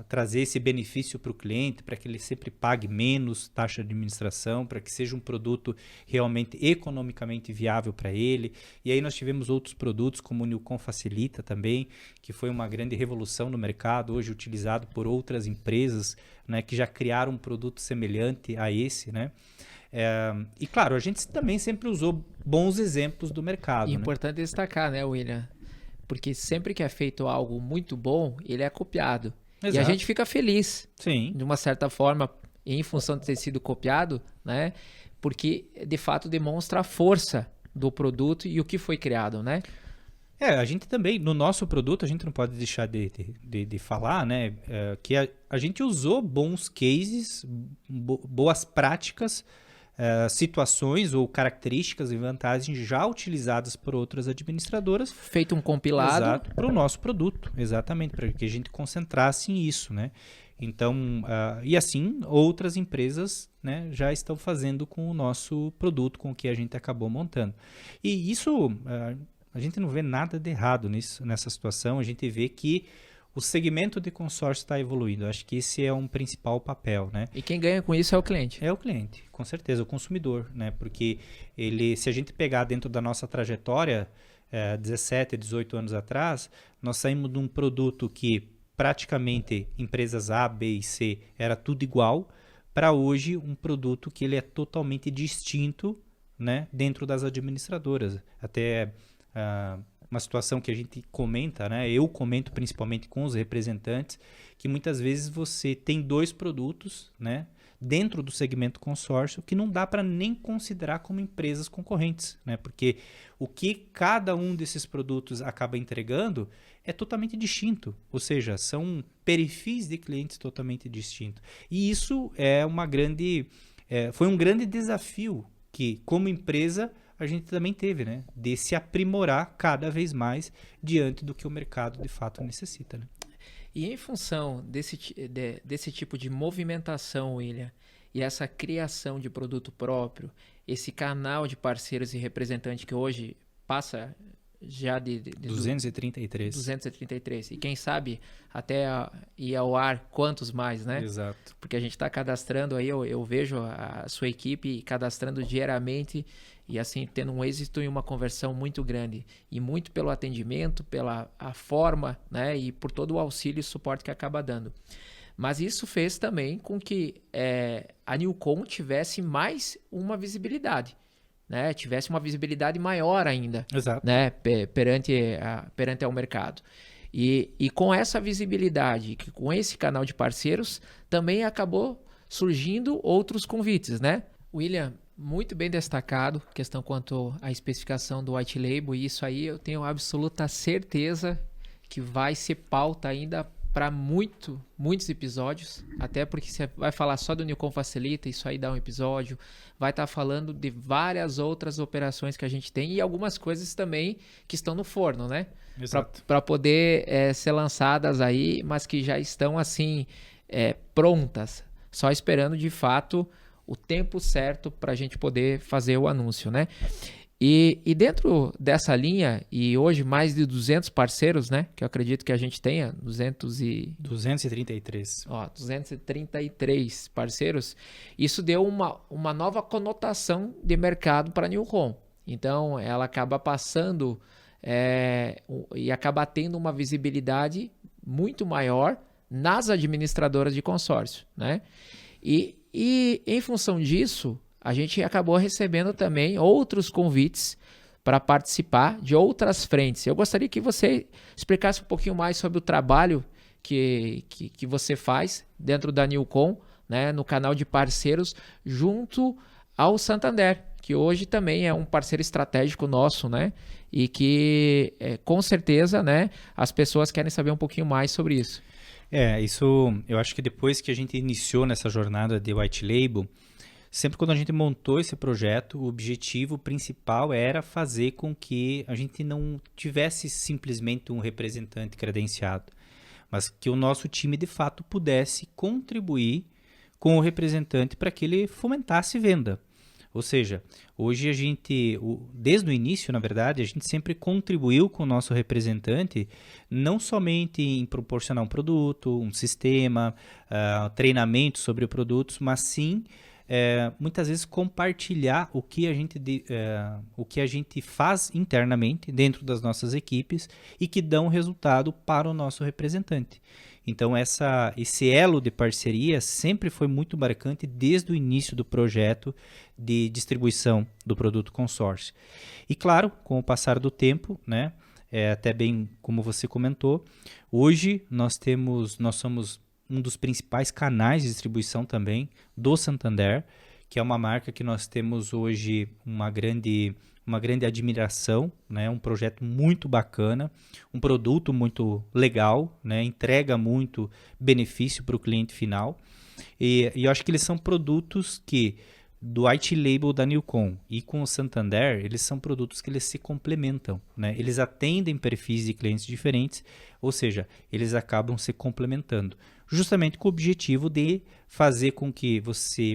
Trazer esse benefício para o cliente, para que ele sempre pague menos taxa de administração, para que seja um produto realmente economicamente viável para ele. E aí nós tivemos outros produtos, como o Newcom Facilita também, que foi uma grande revolução no mercado, hoje utilizado por outras empresas, né, que já criaram um produto semelhante a esse, né? E claro, a gente também sempre usou bons exemplos do mercado. E Né? importante destacar, né, William? Porque sempre que é feito algo muito bom, ele é copiado. Exato. E a gente fica feliz, Sim. de uma certa forma, em função de ter sido copiado, né? Porque de fato demonstra a força do produto e o que foi criado, né? A gente também, no nosso produto, a gente não pode deixar de falar, né? Que a gente usou bons cases, boas práticas, situações ou características e vantagens já utilizadas por outras administradoras. Feito um compilado. Para o nosso produto, exatamente, para que a gente concentrasse em isso, né? Então, e assim, outras empresas, né, já estão fazendo com o nosso produto, com o que a gente acabou montando. E isso, a gente não vê nada de errado nessa situação, a gente vê que o segmento de consórcio está evoluindo. Acho que esse é um principal papel, né? E quem ganha com isso é o cliente. É o cliente, com certeza, o consumidor, né? Porque se a gente pegar dentro da nossa trajetória, 17, 18 anos atrás, nós saímos de um produto que praticamente empresas A, B e C era tudo igual, para hoje um produto que ele é totalmente distinto, né, dentro das administradoras. Até uma situação que a gente comenta, né, eu comento principalmente com os representantes, que muitas vezes você tem 2 produtos, né, dentro do segmento consórcio que não dá para nem considerar como empresas concorrentes, né, porque o que cada um desses produtos acaba entregando é totalmente distinto, ou seja, são perfis de clientes totalmente distintos. E isso foi um grande desafio que, como empresa, a gente também teve, né? De se aprimorar cada vez mais diante do que o mercado de fato necessita. Né? E em função desse tipo de movimentação, William, e essa criação de produto próprio, esse canal de parceiros e representantes que hoje passa já de 233. 233. E quem sabe até ir ao ar quantos mais, né? Exato. Porque a gente está cadastrando aí, eu vejo a sua equipe cadastrando diariamente e assim tendo um êxito e uma conversão muito grande. E muito pelo atendimento, pela a forma, né? E por todo o auxílio e suporte que acaba dando. Mas isso fez também com que a Newcom tivesse mais uma visibilidade. Né, tivesse uma visibilidade maior ainda. Exato. Né, perante ao mercado. E com essa visibilidade, com esse canal de parceiros, também acabou surgindo outros convites, né? William, muito bem destacado, questão quanto à especificação do white label, e isso aí eu tenho absoluta certeza que vai ser pauta ainda para muitos episódios, até porque você vai falar só do Newcom Facilita, isso aí dá um episódio, vai estar falando de várias outras operações que a gente tem e algumas coisas também que estão no forno, né? Para poder ser lançadas aí, mas que já estão assim prontas, só esperando de fato o tempo certo para a gente poder fazer o anúncio, né? E dentro dessa linha, e hoje mais de 200 parceiros, né? Que eu acredito que a gente tenha, 233. 233 parceiros. Isso deu uma nova conotação de mercado para a Newcom. Então, ela acaba passando e acaba tendo uma visibilidade muito maior nas administradoras de consórcio, né? E em função disso, a gente acabou recebendo também outros convites para participar de outras frentes. Eu gostaria que você explicasse um pouquinho mais sobre o trabalho que você faz dentro da Newcom, né, no canal de parceiros, junto ao Santander, que hoje também é um parceiro estratégico nosso, né? E que, com certeza, né, as pessoas querem saber um pouquinho mais sobre isso. Isso eu acho que depois que a gente iniciou nessa jornada de white label, sempre quando a gente montou esse projeto, o objetivo principal era fazer com que a gente não tivesse simplesmente um representante credenciado, mas que o nosso time de fato pudesse contribuir com o representante para que ele fomentasse venda. Ou seja, hoje a gente, desde o início, na verdade, a gente sempre contribuiu com o nosso representante, não somente em proporcionar um produto, um sistema, treinamento sobre produtos, mas sim muitas vezes compartilhar o que a gente faz internamente dentro das nossas equipes e que dão resultado para o nosso representante. Então, esse elo de parceria sempre foi muito marcante desde o início do projeto de distribuição do produto consórcio. E claro, com o passar do tempo, né, até bem como você comentou, hoje nós somos um dos principais canais de distribuição também do Santander, que é uma marca que nós temos hoje uma grande admiração, né? Um projeto muito bacana, um produto muito legal, né? Entrega muito benefício para o cliente final. E eu acho que eles são produtos que, do white label da Newcom e com o Santander, eles são produtos que eles se complementam, né? Eles atendem perfis de clientes diferentes, ou seja, eles acabam se complementando, justamente com o objetivo de fazer com que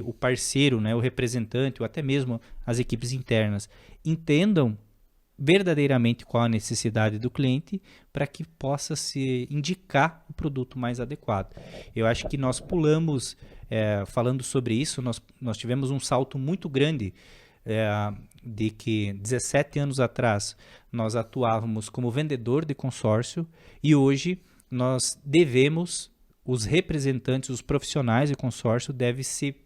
o parceiro, né, o representante, ou até mesmo as equipes internas, entendam verdadeiramente qual a necessidade do cliente para que possa se indicar o produto mais adequado. Eu acho que nós pulamos, falando sobre isso, nós tivemos um salto muito grande de que 17 anos atrás nós atuávamos como vendedor de consórcio e hoje nós devemos, os representantes, os profissionais de consórcio devem se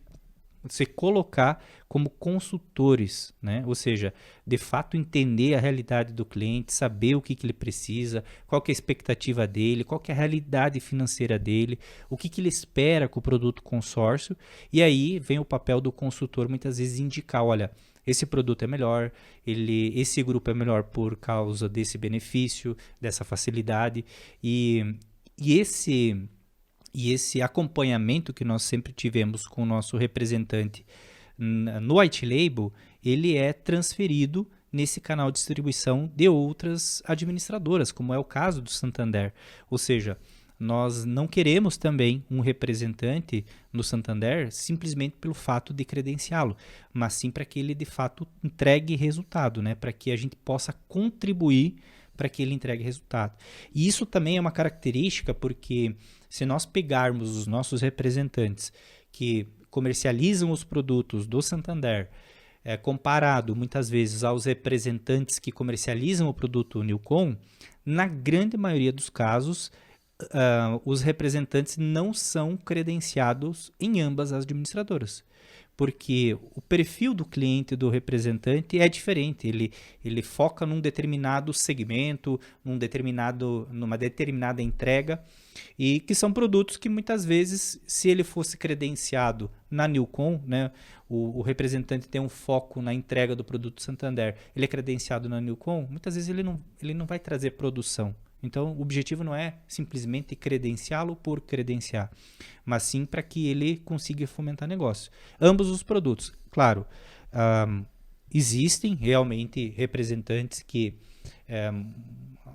colocar como consultores, né? Ou seja, de fato entender a realidade do cliente, saber o que ele precisa, qual que é a expectativa dele, qual que é a realidade financeira dele, o que ele espera com o produto consórcio, e aí vem o papel do consultor muitas vezes indicar, olha, esse produto é melhor, esse grupo é melhor por causa desse benefício, dessa facilidade, e esse acompanhamento que nós sempre tivemos com o nosso representante no white label, ele é transferido nesse canal de distribuição de outras administradoras, como é o caso do Santander. Ou seja, nós não queremos também um representante no Santander simplesmente pelo fato de credenciá-lo, mas sim para que ele de fato entregue resultado, né? Para que a gente possa contribuir para que ele entregue resultado. E isso também é uma característica porque se nós pegarmos os nossos representantes que comercializam os produtos do Santander, comparado muitas vezes aos representantes que comercializam o produto Newcom, na grande maioria dos casos, os representantes não são credenciados em ambas as administradoras. Porque o perfil do cliente do representante é diferente, ele foca num determinado segmento, numa determinada entrega, e que são produtos que muitas vezes, se ele fosse credenciado na Newcom, né, o representante tem um foco na entrega do produto Santander, ele é credenciado na Newcom, muitas vezes ele não vai trazer produção. Então, o objetivo não é simplesmente credenciá-lo por credenciar, mas sim para que ele consiga fomentar negócio. Ambos os produtos, claro, existem realmente representantes que,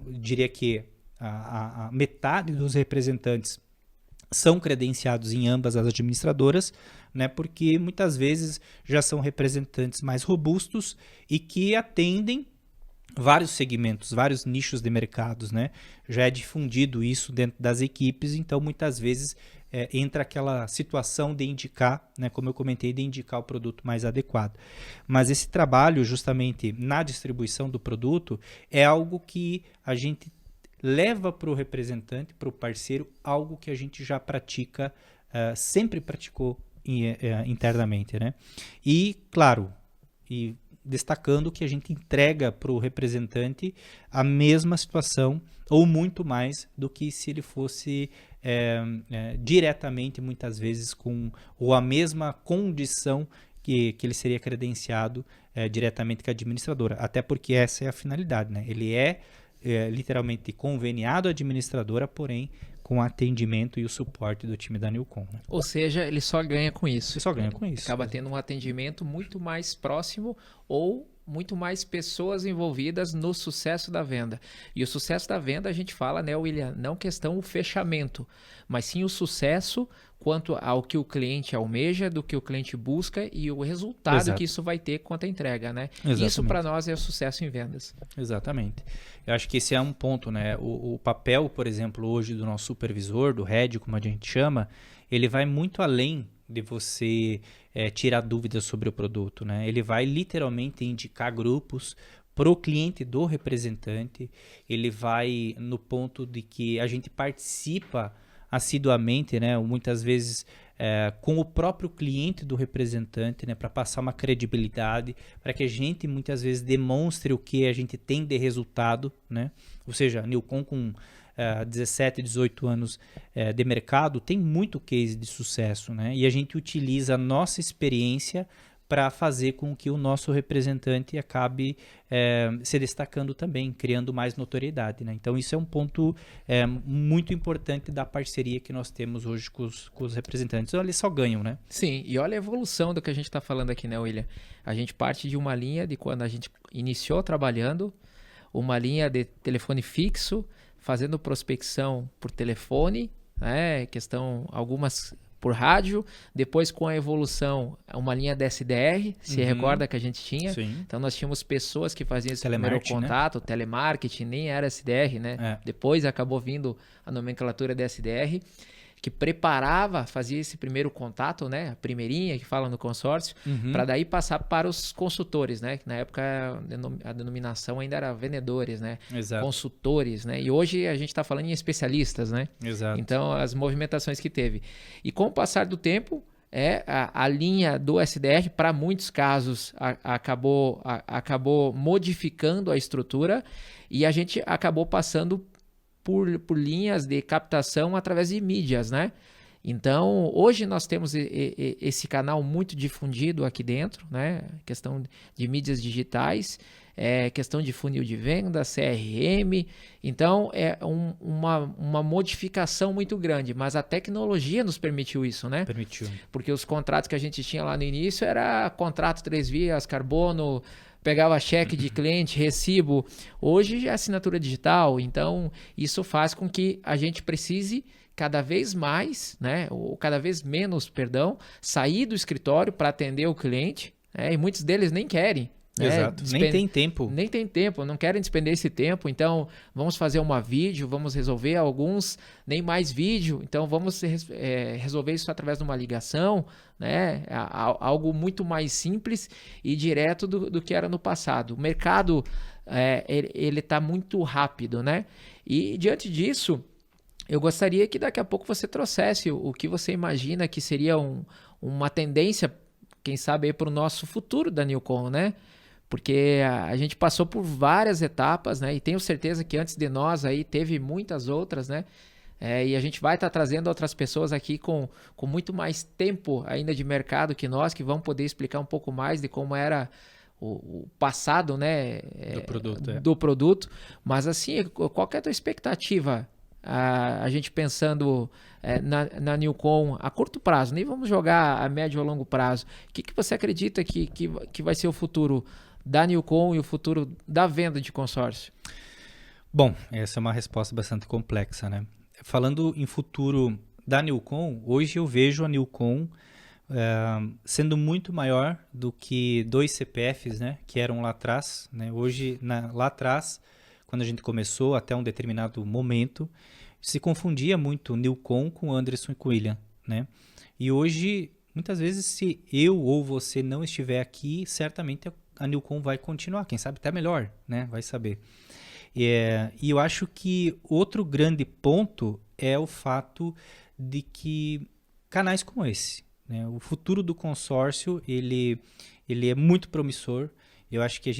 diria que a metade dos representantes são credenciados em ambas as administradoras, né, porque muitas vezes já são representantes mais robustos e que atendem vários segmentos, vários nichos de mercados, né? Já é difundido isso dentro das equipes, então muitas vezes entra aquela situação de indicar, né, como eu comentei, de indicar o produto mais adequado. Mas esse trabalho justamente na distribuição do produto é algo que a gente leva para o representante, para o parceiro, algo que a gente já pratica, sempre praticou internamente, né? E, claro, destacando que a gente entrega para o representante a mesma situação ou muito mais do que se ele fosse diretamente, muitas vezes, ou a mesma condição que ele seria credenciado diretamente com a administradora. Até porque essa é a finalidade, né? Ele é literalmente conveniado à administradora, porém com o atendimento e o suporte do time da Newcom. Né? Ou seja, ele só ganha com isso. Ele só ganha com isso. Acaba tendo um atendimento muito mais próximo ou muito mais pessoas envolvidas no sucesso da venda. E o sucesso da venda a gente fala, né, William, não questão o fechamento, mas sim o sucesso quanto ao que o cliente almeja, do que o cliente busca e o resultado Exato. Que isso vai ter quanto à entrega, né? Exatamente. Isso para nós é o sucesso em vendas. Exatamente. Eu acho que esse é um ponto, né? O papel, por exemplo, hoje do nosso supervisor, do head, como a gente chama, ele vai muito além de você tirar dúvidas sobre o produto, né? Ele vai literalmente indicar grupos para o cliente do representante, ele vai no ponto de que a gente participa assiduamente, né? Muitas vezes com o próprio cliente do representante, né? Para passar uma credibilidade, para que a gente muitas vezes demonstre o que a gente tem de resultado, né? Ou seja, a Newcom com 17, 18 anos de mercado, tem muito case de sucesso, né? E a gente utiliza a nossa experiência para fazer com que o nosso representante acabe se destacando também, criando mais notoriedade, né? Então, isso é um ponto muito importante da parceria que nós temos hoje com os representantes. Então, eles só ganham, né? Sim, e olha a evolução do que a gente está falando aqui, né, William? A gente parte de uma linha de quando a gente iniciou trabalhando, uma linha de telefone fixo, fazendo prospecção por telefone, né? Algumas por rádio, depois com a evolução, uma linha DSDR, se recorda que a gente tinha? Sim. Então nós tínhamos pessoas que faziam esse primeiro contato, né? Telemarketing, nem era SDR, né? Depois acabou vindo a nomenclatura DSDR, que preparava, fazia esse primeiro contato, né? A primeirinha que fala no consórcio, para daí passar para os consultores, né? Que na época a denominação ainda era vendedores, né? Exato. Consultores, né? E hoje a gente está falando em especialistas, né? Exato. Então, as movimentações que teve. E com o passar do tempo, a linha do SDR, para muitos casos, acabou modificando a estrutura e a gente acabou passando por linhas de captação através de mídias, né? Então, hoje nós temos esse canal muito difundido aqui dentro, né? Questão de mídias digitais, questão de funil de venda, CRM. Então, é uma modificação muito grande, mas a tecnologia nos permitiu isso, né? Permitiu. Porque os contratos que a gente tinha lá no início era contrato 3 vias, carbono, pegava cheque de cliente, recibo. Hoje é assinatura digital, então isso faz com que a gente precise cada vez mais, né, ou cada vez menos, perdão, sair do escritório para atender o cliente, né, e muitos deles nem querem. Exato, nem tem tempo. Nem tem tempo, não querem despender esse tempo, então vamos fazer uma vídeo, vamos resolver alguns, nem mais vídeo, então vamos resolver isso através de uma ligação, né? Algo muito mais simples e direto do que era no passado. O mercado, ele está muito rápido, né? E diante disso, eu gostaria que daqui a pouco você trouxesse o que você imagina que seria uma tendência, quem sabe, para o nosso futuro da Newcom, né? Porque a gente passou por várias etapas, né? E tenho certeza que antes de nós aí teve muitas outras, né? E a gente vai estar trazendo outras pessoas aqui com muito mais tempo ainda de mercado que nós, que vão poder explicar um pouco mais de como era o passado, né? Do produto. Mas assim, qual que é a tua expectativa? A gente pensando na Newcom a curto prazo, nem vamos jogar a médio ou longo prazo. O que você acredita que vai ser o futuro da Newcom e o futuro da venda de consórcio? Bom, essa é uma resposta bastante complexa, né? Falando em futuro da Newcom, hoje eu vejo a Newcom sendo muito maior do que 2 CPFs, né, que eram lá atrás, né? Hoje, lá atrás, quando a gente começou, até um determinado momento, se confundia muito Newcom com Anderson e com William, né? E hoje, muitas vezes, se eu ou você não estiver aqui, certamente a Newcom vai continuar, quem sabe até melhor, né? Vai saber. E eu acho que outro grande ponto é o fato de que canais como esse, né? O futuro do consórcio, ele é muito promissor. Eu acho que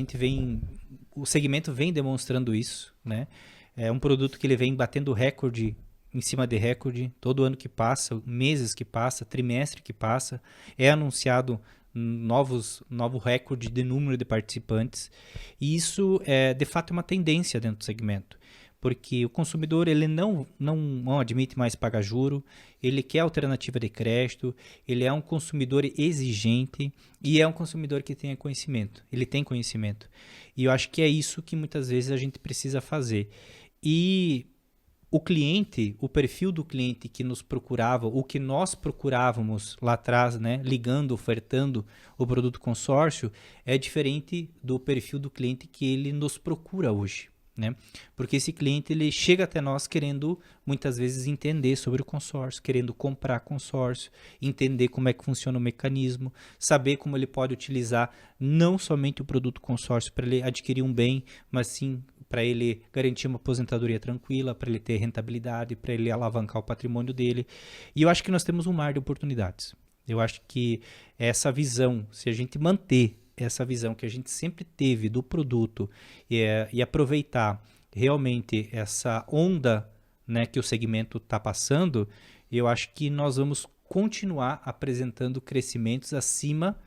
o segmento vem demonstrando isso, né? É um produto que ele vem batendo recorde em cima de recorde, todo ano que passa, meses que passa, trimestre que passa, é anunciado novo recorde de número de participantes, e isso de fato é uma tendência dentro do segmento, porque o consumidor ele não admite mais pagar juro, ele quer alternativa de crédito, ele é um consumidor exigente e é um consumidor que tem conhecimento, ele tem conhecimento, e eu acho que é isso que muitas vezes a gente precisa fazer. E o cliente, o perfil do cliente que nos procurava, o que nós procurávamos lá atrás, né, ligando, ofertando o produto consórcio, é diferente do perfil do cliente que ele nos procura hoje, né? Porque esse cliente ele chega até nós querendo muitas vezes entender sobre o consórcio, querendo comprar consórcio, entender como é que funciona o mecanismo, saber como ele pode utilizar não somente o produto consórcio para ele adquirir um bem, mas sim para ele garantir uma aposentadoria tranquila, para ele ter rentabilidade, para ele alavancar o patrimônio dele. E eu acho que nós temos um mar de oportunidades. Eu acho que essa visão, se a gente manter essa visão que a gente sempre teve do produto e aproveitar realmente essa onda, né, que o segmento está passando, eu acho que nós vamos continuar apresentando crescimentos acima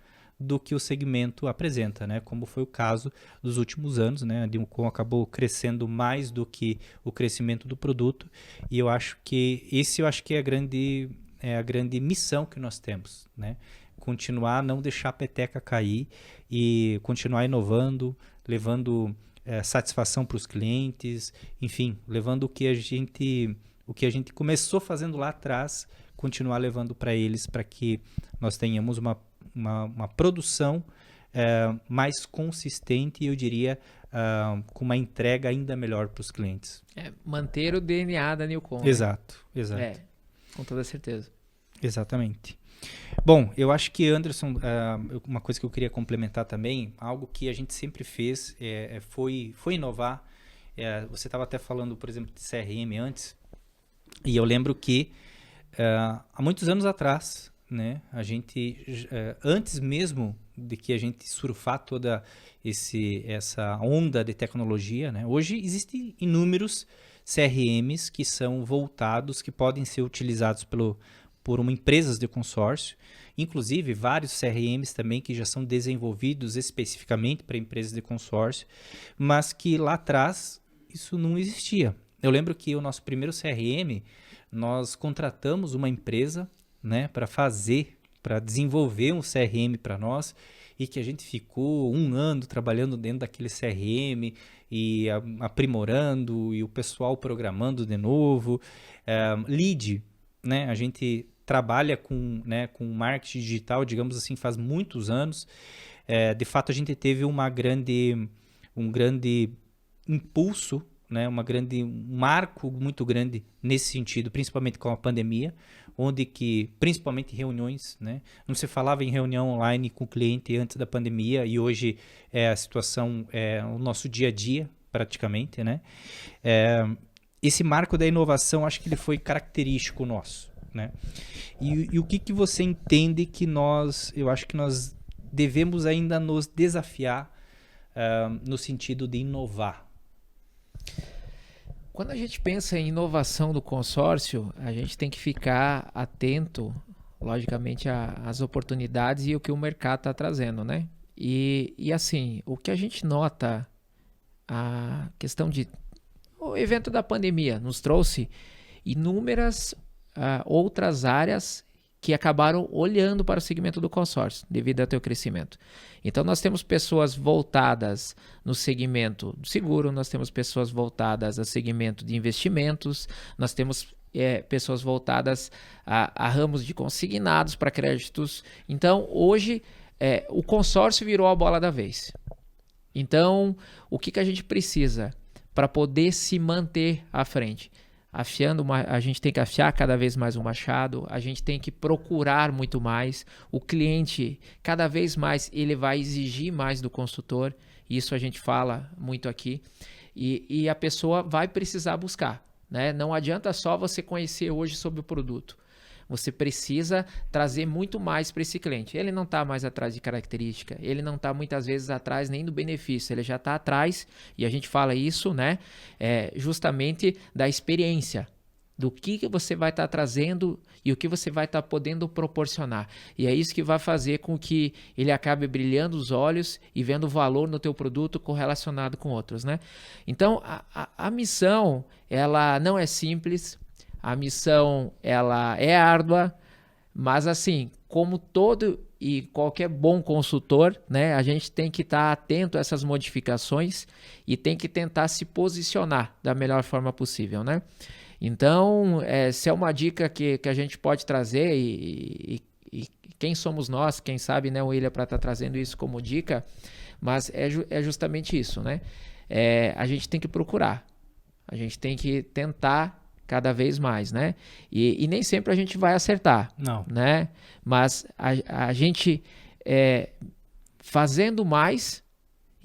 do que o segmento apresenta, né? Como foi o caso dos últimos anos, né? A Newcom acabou crescendo mais do que o crescimento do produto, e eu acho que é a grande missão que nós temos, né? Continuar, não deixar a peteca cair e continuar inovando, levando satisfação para os clientes, enfim, levando o que a gente começou fazendo lá atrás, continuar levando para eles, para que nós tenhamos uma produção mais consistente e eu diria com uma entrega ainda melhor para os clientes. Manter o DNA da Newcom. Exato. Com toda certeza. Exatamente. Bom, eu acho que, Anderson, uma coisa que eu queria complementar também, algo que a gente sempre fez foi inovar. Você estava até falando, por exemplo, de CRM antes, e eu lembro que há muitos anos atrás, né, a gente, antes mesmo de que a gente surfar toda essa onda de tecnologia, né, hoje existem inúmeros CRMs que são voltados, que podem ser utilizados por empresas de consórcio, inclusive vários CRMs também que já são desenvolvidos especificamente para empresas de consórcio, mas que lá atrás isso não existia. Eu lembro que o nosso primeiro CRM, nós contratamos uma empresa, né, para desenvolver um CRM para nós, e que a gente ficou 1 ano trabalhando dentro daquele CRM e aprimorando, e o pessoal programando de novo. Lead, né, a gente trabalha com marketing digital, digamos assim, faz muitos anos. De fato, a gente teve um grande impulso, né, um marco muito grande nesse sentido, principalmente com a pandemia, onde que, principalmente reuniões, né, não se falava em reunião online com o cliente antes da pandemia, e hoje a situação é o nosso dia a dia, praticamente, né? Esse marco da inovação, acho que ele foi característico nosso, né? E o que você entende que eu acho que nós devemos ainda nos desafiar no sentido de inovar? Quando a gente pensa em inovação do consórcio, a gente tem que ficar atento, logicamente, às oportunidades e o que o mercado está trazendo, né? E assim, o que a gente nota, a questão o evento da pandemia nos trouxe inúmeras outras áreas que acabaram olhando para o segmento do consórcio devido ao teu crescimento. Então nós temos pessoas voltadas no segmento do seguro, nós temos pessoas voltadas ao segmento de investimentos, nós temos pessoas voltadas a ramos de consignados para créditos. Então hoje o consórcio virou a bola da vez. Então o que a gente precisa para poder se manter à frente? A gente tem que afiar cada vez mais o machado, a gente tem que procurar muito mais. O cliente, cada vez mais, ele vai exigir mais do consultor, isso a gente fala muito aqui, e a pessoa vai precisar buscar, né? Não adianta só você conhecer hoje sobre o produto. Você precisa trazer muito mais para esse cliente. Ele não está mais atrás de característica, ele não está muitas vezes atrás nem do benefício, ele já está atrás, e a gente fala isso, né, justamente da experiência, do que você vai estar trazendo e o que você vai estar podendo proporcionar. E é isso que vai fazer com que ele acabe brilhando os olhos e vendo valor no teu produto correlacionado com outros, né? Então, a missão, ela não é simples. A missão, ela é árdua, mas assim, como todo e qualquer bom consultor, né, a gente tem que estar atento a essas modificações e tem que tentar se posicionar da melhor forma possível, né? Então, essa é uma dica que a gente pode trazer e quem somos nós, quem sabe, né, o William, para estar trazendo isso como dica, mas é justamente isso, né? a gente tem que procurar. A gente tem que tentar cada vez mais, né? E nem sempre a gente vai acertar. Não. Né? Mas a gente fazendo mais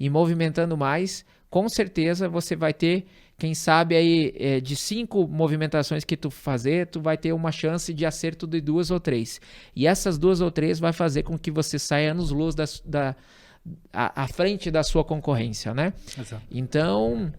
e movimentando mais, com certeza você vai ter, quem sabe aí, de 5 movimentações que tu fazer, tu vai ter uma chance de acerto de 2 ou 3. E essas 2 ou 3 vai fazer com que você saia anos-luz à frente da sua concorrência, né? Exato. Então,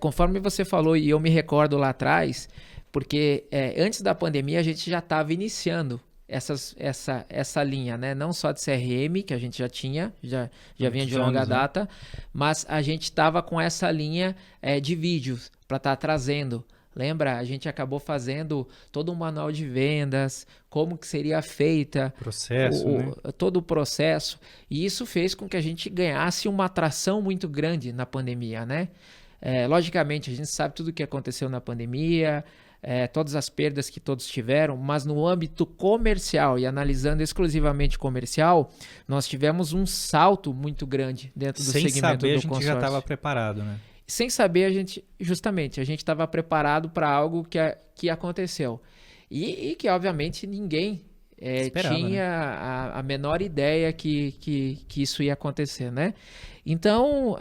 conforme você falou, e eu me recordo lá atrás, porque antes da pandemia a gente já estava iniciando essa linha, né? Não só de CRM, que a gente já tinha, já vinha de longa data, mas a gente estava com essa linha de vídeos para estar trazendo. Lembra? A gente acabou fazendo todo um manual de vendas, como que seria feita todo o processo, e isso fez com que a gente ganhasse uma atração muito grande na pandemia, né? Logicamente, a gente sabe tudo o que aconteceu na pandemia, todas as perdas que todos tiveram, mas no âmbito comercial e analisando exclusivamente comercial, nós tivemos um salto muito grande dentro do segmento do consórcio. Sem saber, a gente já estava preparado, né? Sem saber, a gente estava preparado para algo que aconteceu. E que, obviamente, ninguém esperava, tinha, né, a menor ideia que isso ia acontecer, né? Então,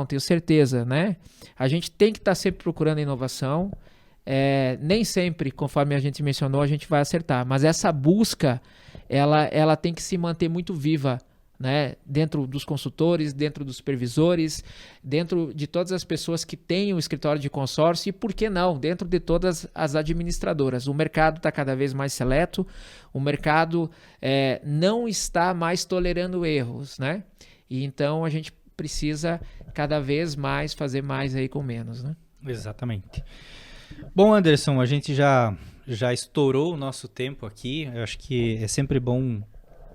tenho certeza, né? A gente tem que estar sempre procurando inovação. Nem sempre, conforme a gente mencionou, a gente vai acertar. Mas essa busca, ela tem que se manter muito viva, né? Dentro dos consultores, dentro dos supervisores, dentro de todas as pessoas que têm o escritório de consórcio e, por que não, dentro de todas as administradoras. O mercado está cada vez mais seleto, o mercado não está mais tolerando erros, né? E então a gente precisa cada vez mais fazer mais aí com menos, né? Exatamente. Bom, Anderson, a gente já estourou o nosso tempo aqui. Eu acho que é sempre bom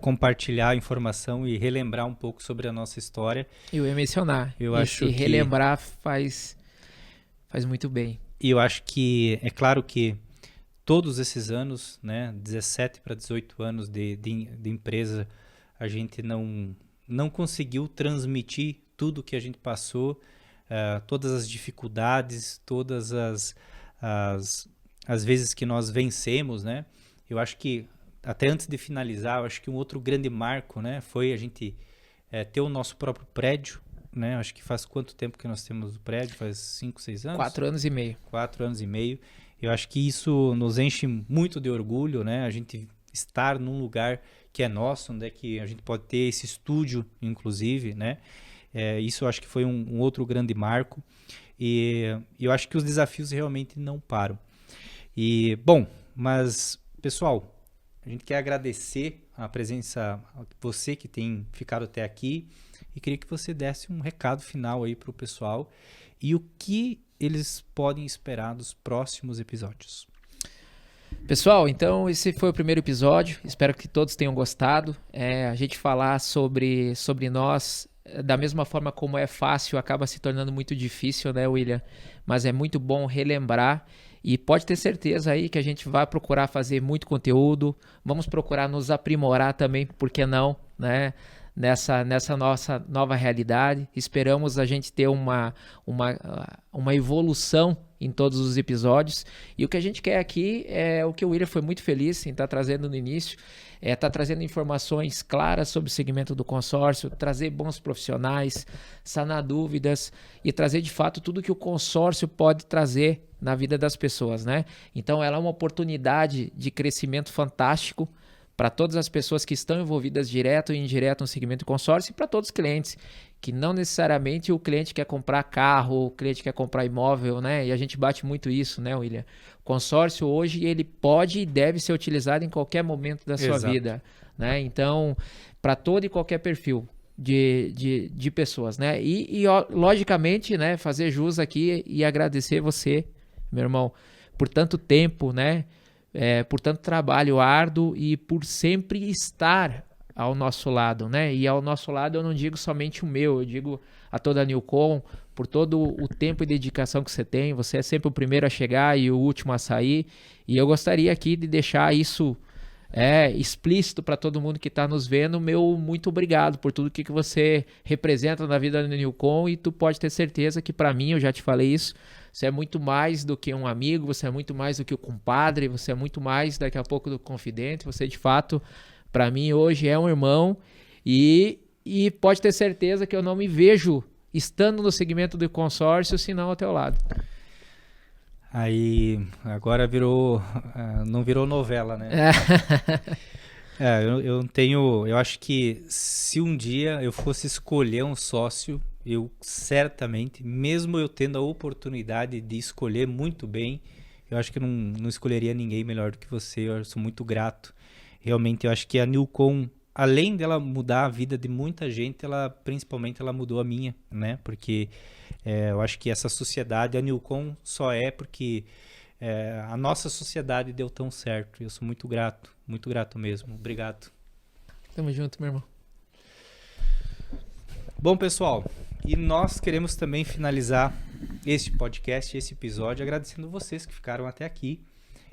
compartilhar a informação e relembrar um pouco sobre a nossa história. Eu ia mencionar. Relembrar faz muito bem. E eu acho que, é claro que todos esses anos, né, 17 para 18 anos de empresa, a gente não conseguiu transmitir tudo que a gente passou, todas as dificuldades, todas as vezes que nós vencemos, né? Eu acho que, até antes de finalizar, eu acho que um outro grande marco, né, foi a gente ter o nosso próprio prédio, né? Acho que faz quanto tempo que nós temos o prédio? Faz 5, 6 anos? 4 anos e meio. 4 anos e meio. Eu acho que isso nos enche muito de orgulho, né? A gente estar num lugar que é nosso, onde é que a gente pode ter esse estúdio, inclusive, né? Isso eu acho que foi um outro grande marco. E eu acho que os desafios realmente não param. E, bom, mas, pessoal, a gente quer agradecer a presença, você que tem ficado até aqui, e queria que você desse um recado final aí para o pessoal e o que eles podem esperar dos próximos episódios. Pessoal, então esse foi o primeiro episódio, espero que todos tenham gostado. A gente falar sobre nós, da mesma forma como é fácil, acaba se tornando muito difícil, né, William? Mas é muito bom relembrar. E pode ter certeza aí que a gente vai procurar fazer muito conteúdo, vamos procurar nos aprimorar também, por que não, né? Nessa nossa nova realidade. Esperamos a gente ter uma evolução em todos os episódios. E o que a gente quer aqui é o que o William foi muito feliz em estar trazendo no início, estar trazendo informações claras sobre o segmento do consórcio, trazer bons profissionais, sanar dúvidas e trazer de fato tudo que o consórcio pode trazer na vida das pessoas, né? Então ela é uma oportunidade de crescimento fantástico para todas as pessoas que estão envolvidas direto e indireto no segmento consórcio e para todos os clientes, que não necessariamente o cliente quer comprar carro, o cliente quer comprar imóvel, né? E a gente bate muito isso, né, William? O consórcio hoje ele pode e deve ser utilizado em qualquer momento da sua vida, né? Então, para todo e qualquer perfil de pessoas, né? E logicamente, né, fazer jus aqui e agradecer você, meu irmão, por tanto tempo, né? Por tanto trabalho árduo e por sempre estar ao nosso lado, né? E ao nosso lado eu não digo somente o meu, eu digo a toda a Newcom, por todo o tempo e dedicação que você tem. Você é sempre o primeiro a chegar e o último a sair. E eu gostaria aqui de deixar isso explícito para todo mundo que está nos vendo, meu muito obrigado por tudo que você representa na vida da Newcom, e tu pode ter certeza que para mim, eu já te falei isso, você é muito mais do que um amigo, você é muito mais do que o compadre, você é muito mais daqui a pouco do confidente, você de fato, para mim hoje é um irmão, e pode ter certeza que eu não me vejo estando no segmento do consórcio, senão ao teu lado. Aí, agora não virou novela, né? Eu acho que se um dia eu fosse escolher um sócio, eu certamente, mesmo eu tendo a oportunidade de escolher muito bem, eu acho que eu não escolheria ninguém melhor do que você. Eu sou muito grato. Realmente, eu acho que a Newcom, além dela mudar a vida de muita gente, principalmente ela mudou a minha, né? Porque eu acho que essa sociedade, a Newcom só é porque a nossa sociedade deu tão certo. Eu sou muito grato mesmo. Obrigado. Tamo junto, meu irmão. Bom, pessoal, e nós queremos também finalizar este podcast, esse episódio, agradecendo vocês que ficaram até aqui.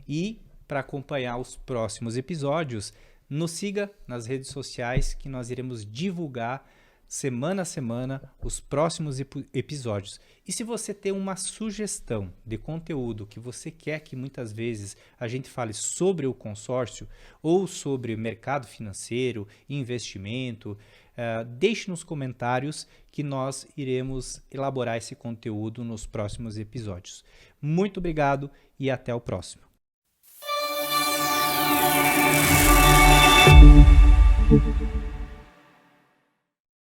E para acompanhar os próximos episódios, nos siga nas redes sociais, que nós iremos divulgar semana a semana os próximos episódios. E se você tem uma sugestão de conteúdo que você quer que muitas vezes a gente fale sobre o consórcio ou sobre mercado financeiro, investimento, deixe nos comentários que nós iremos elaborar esse conteúdo nos próximos episódios. Muito obrigado e até o próximo.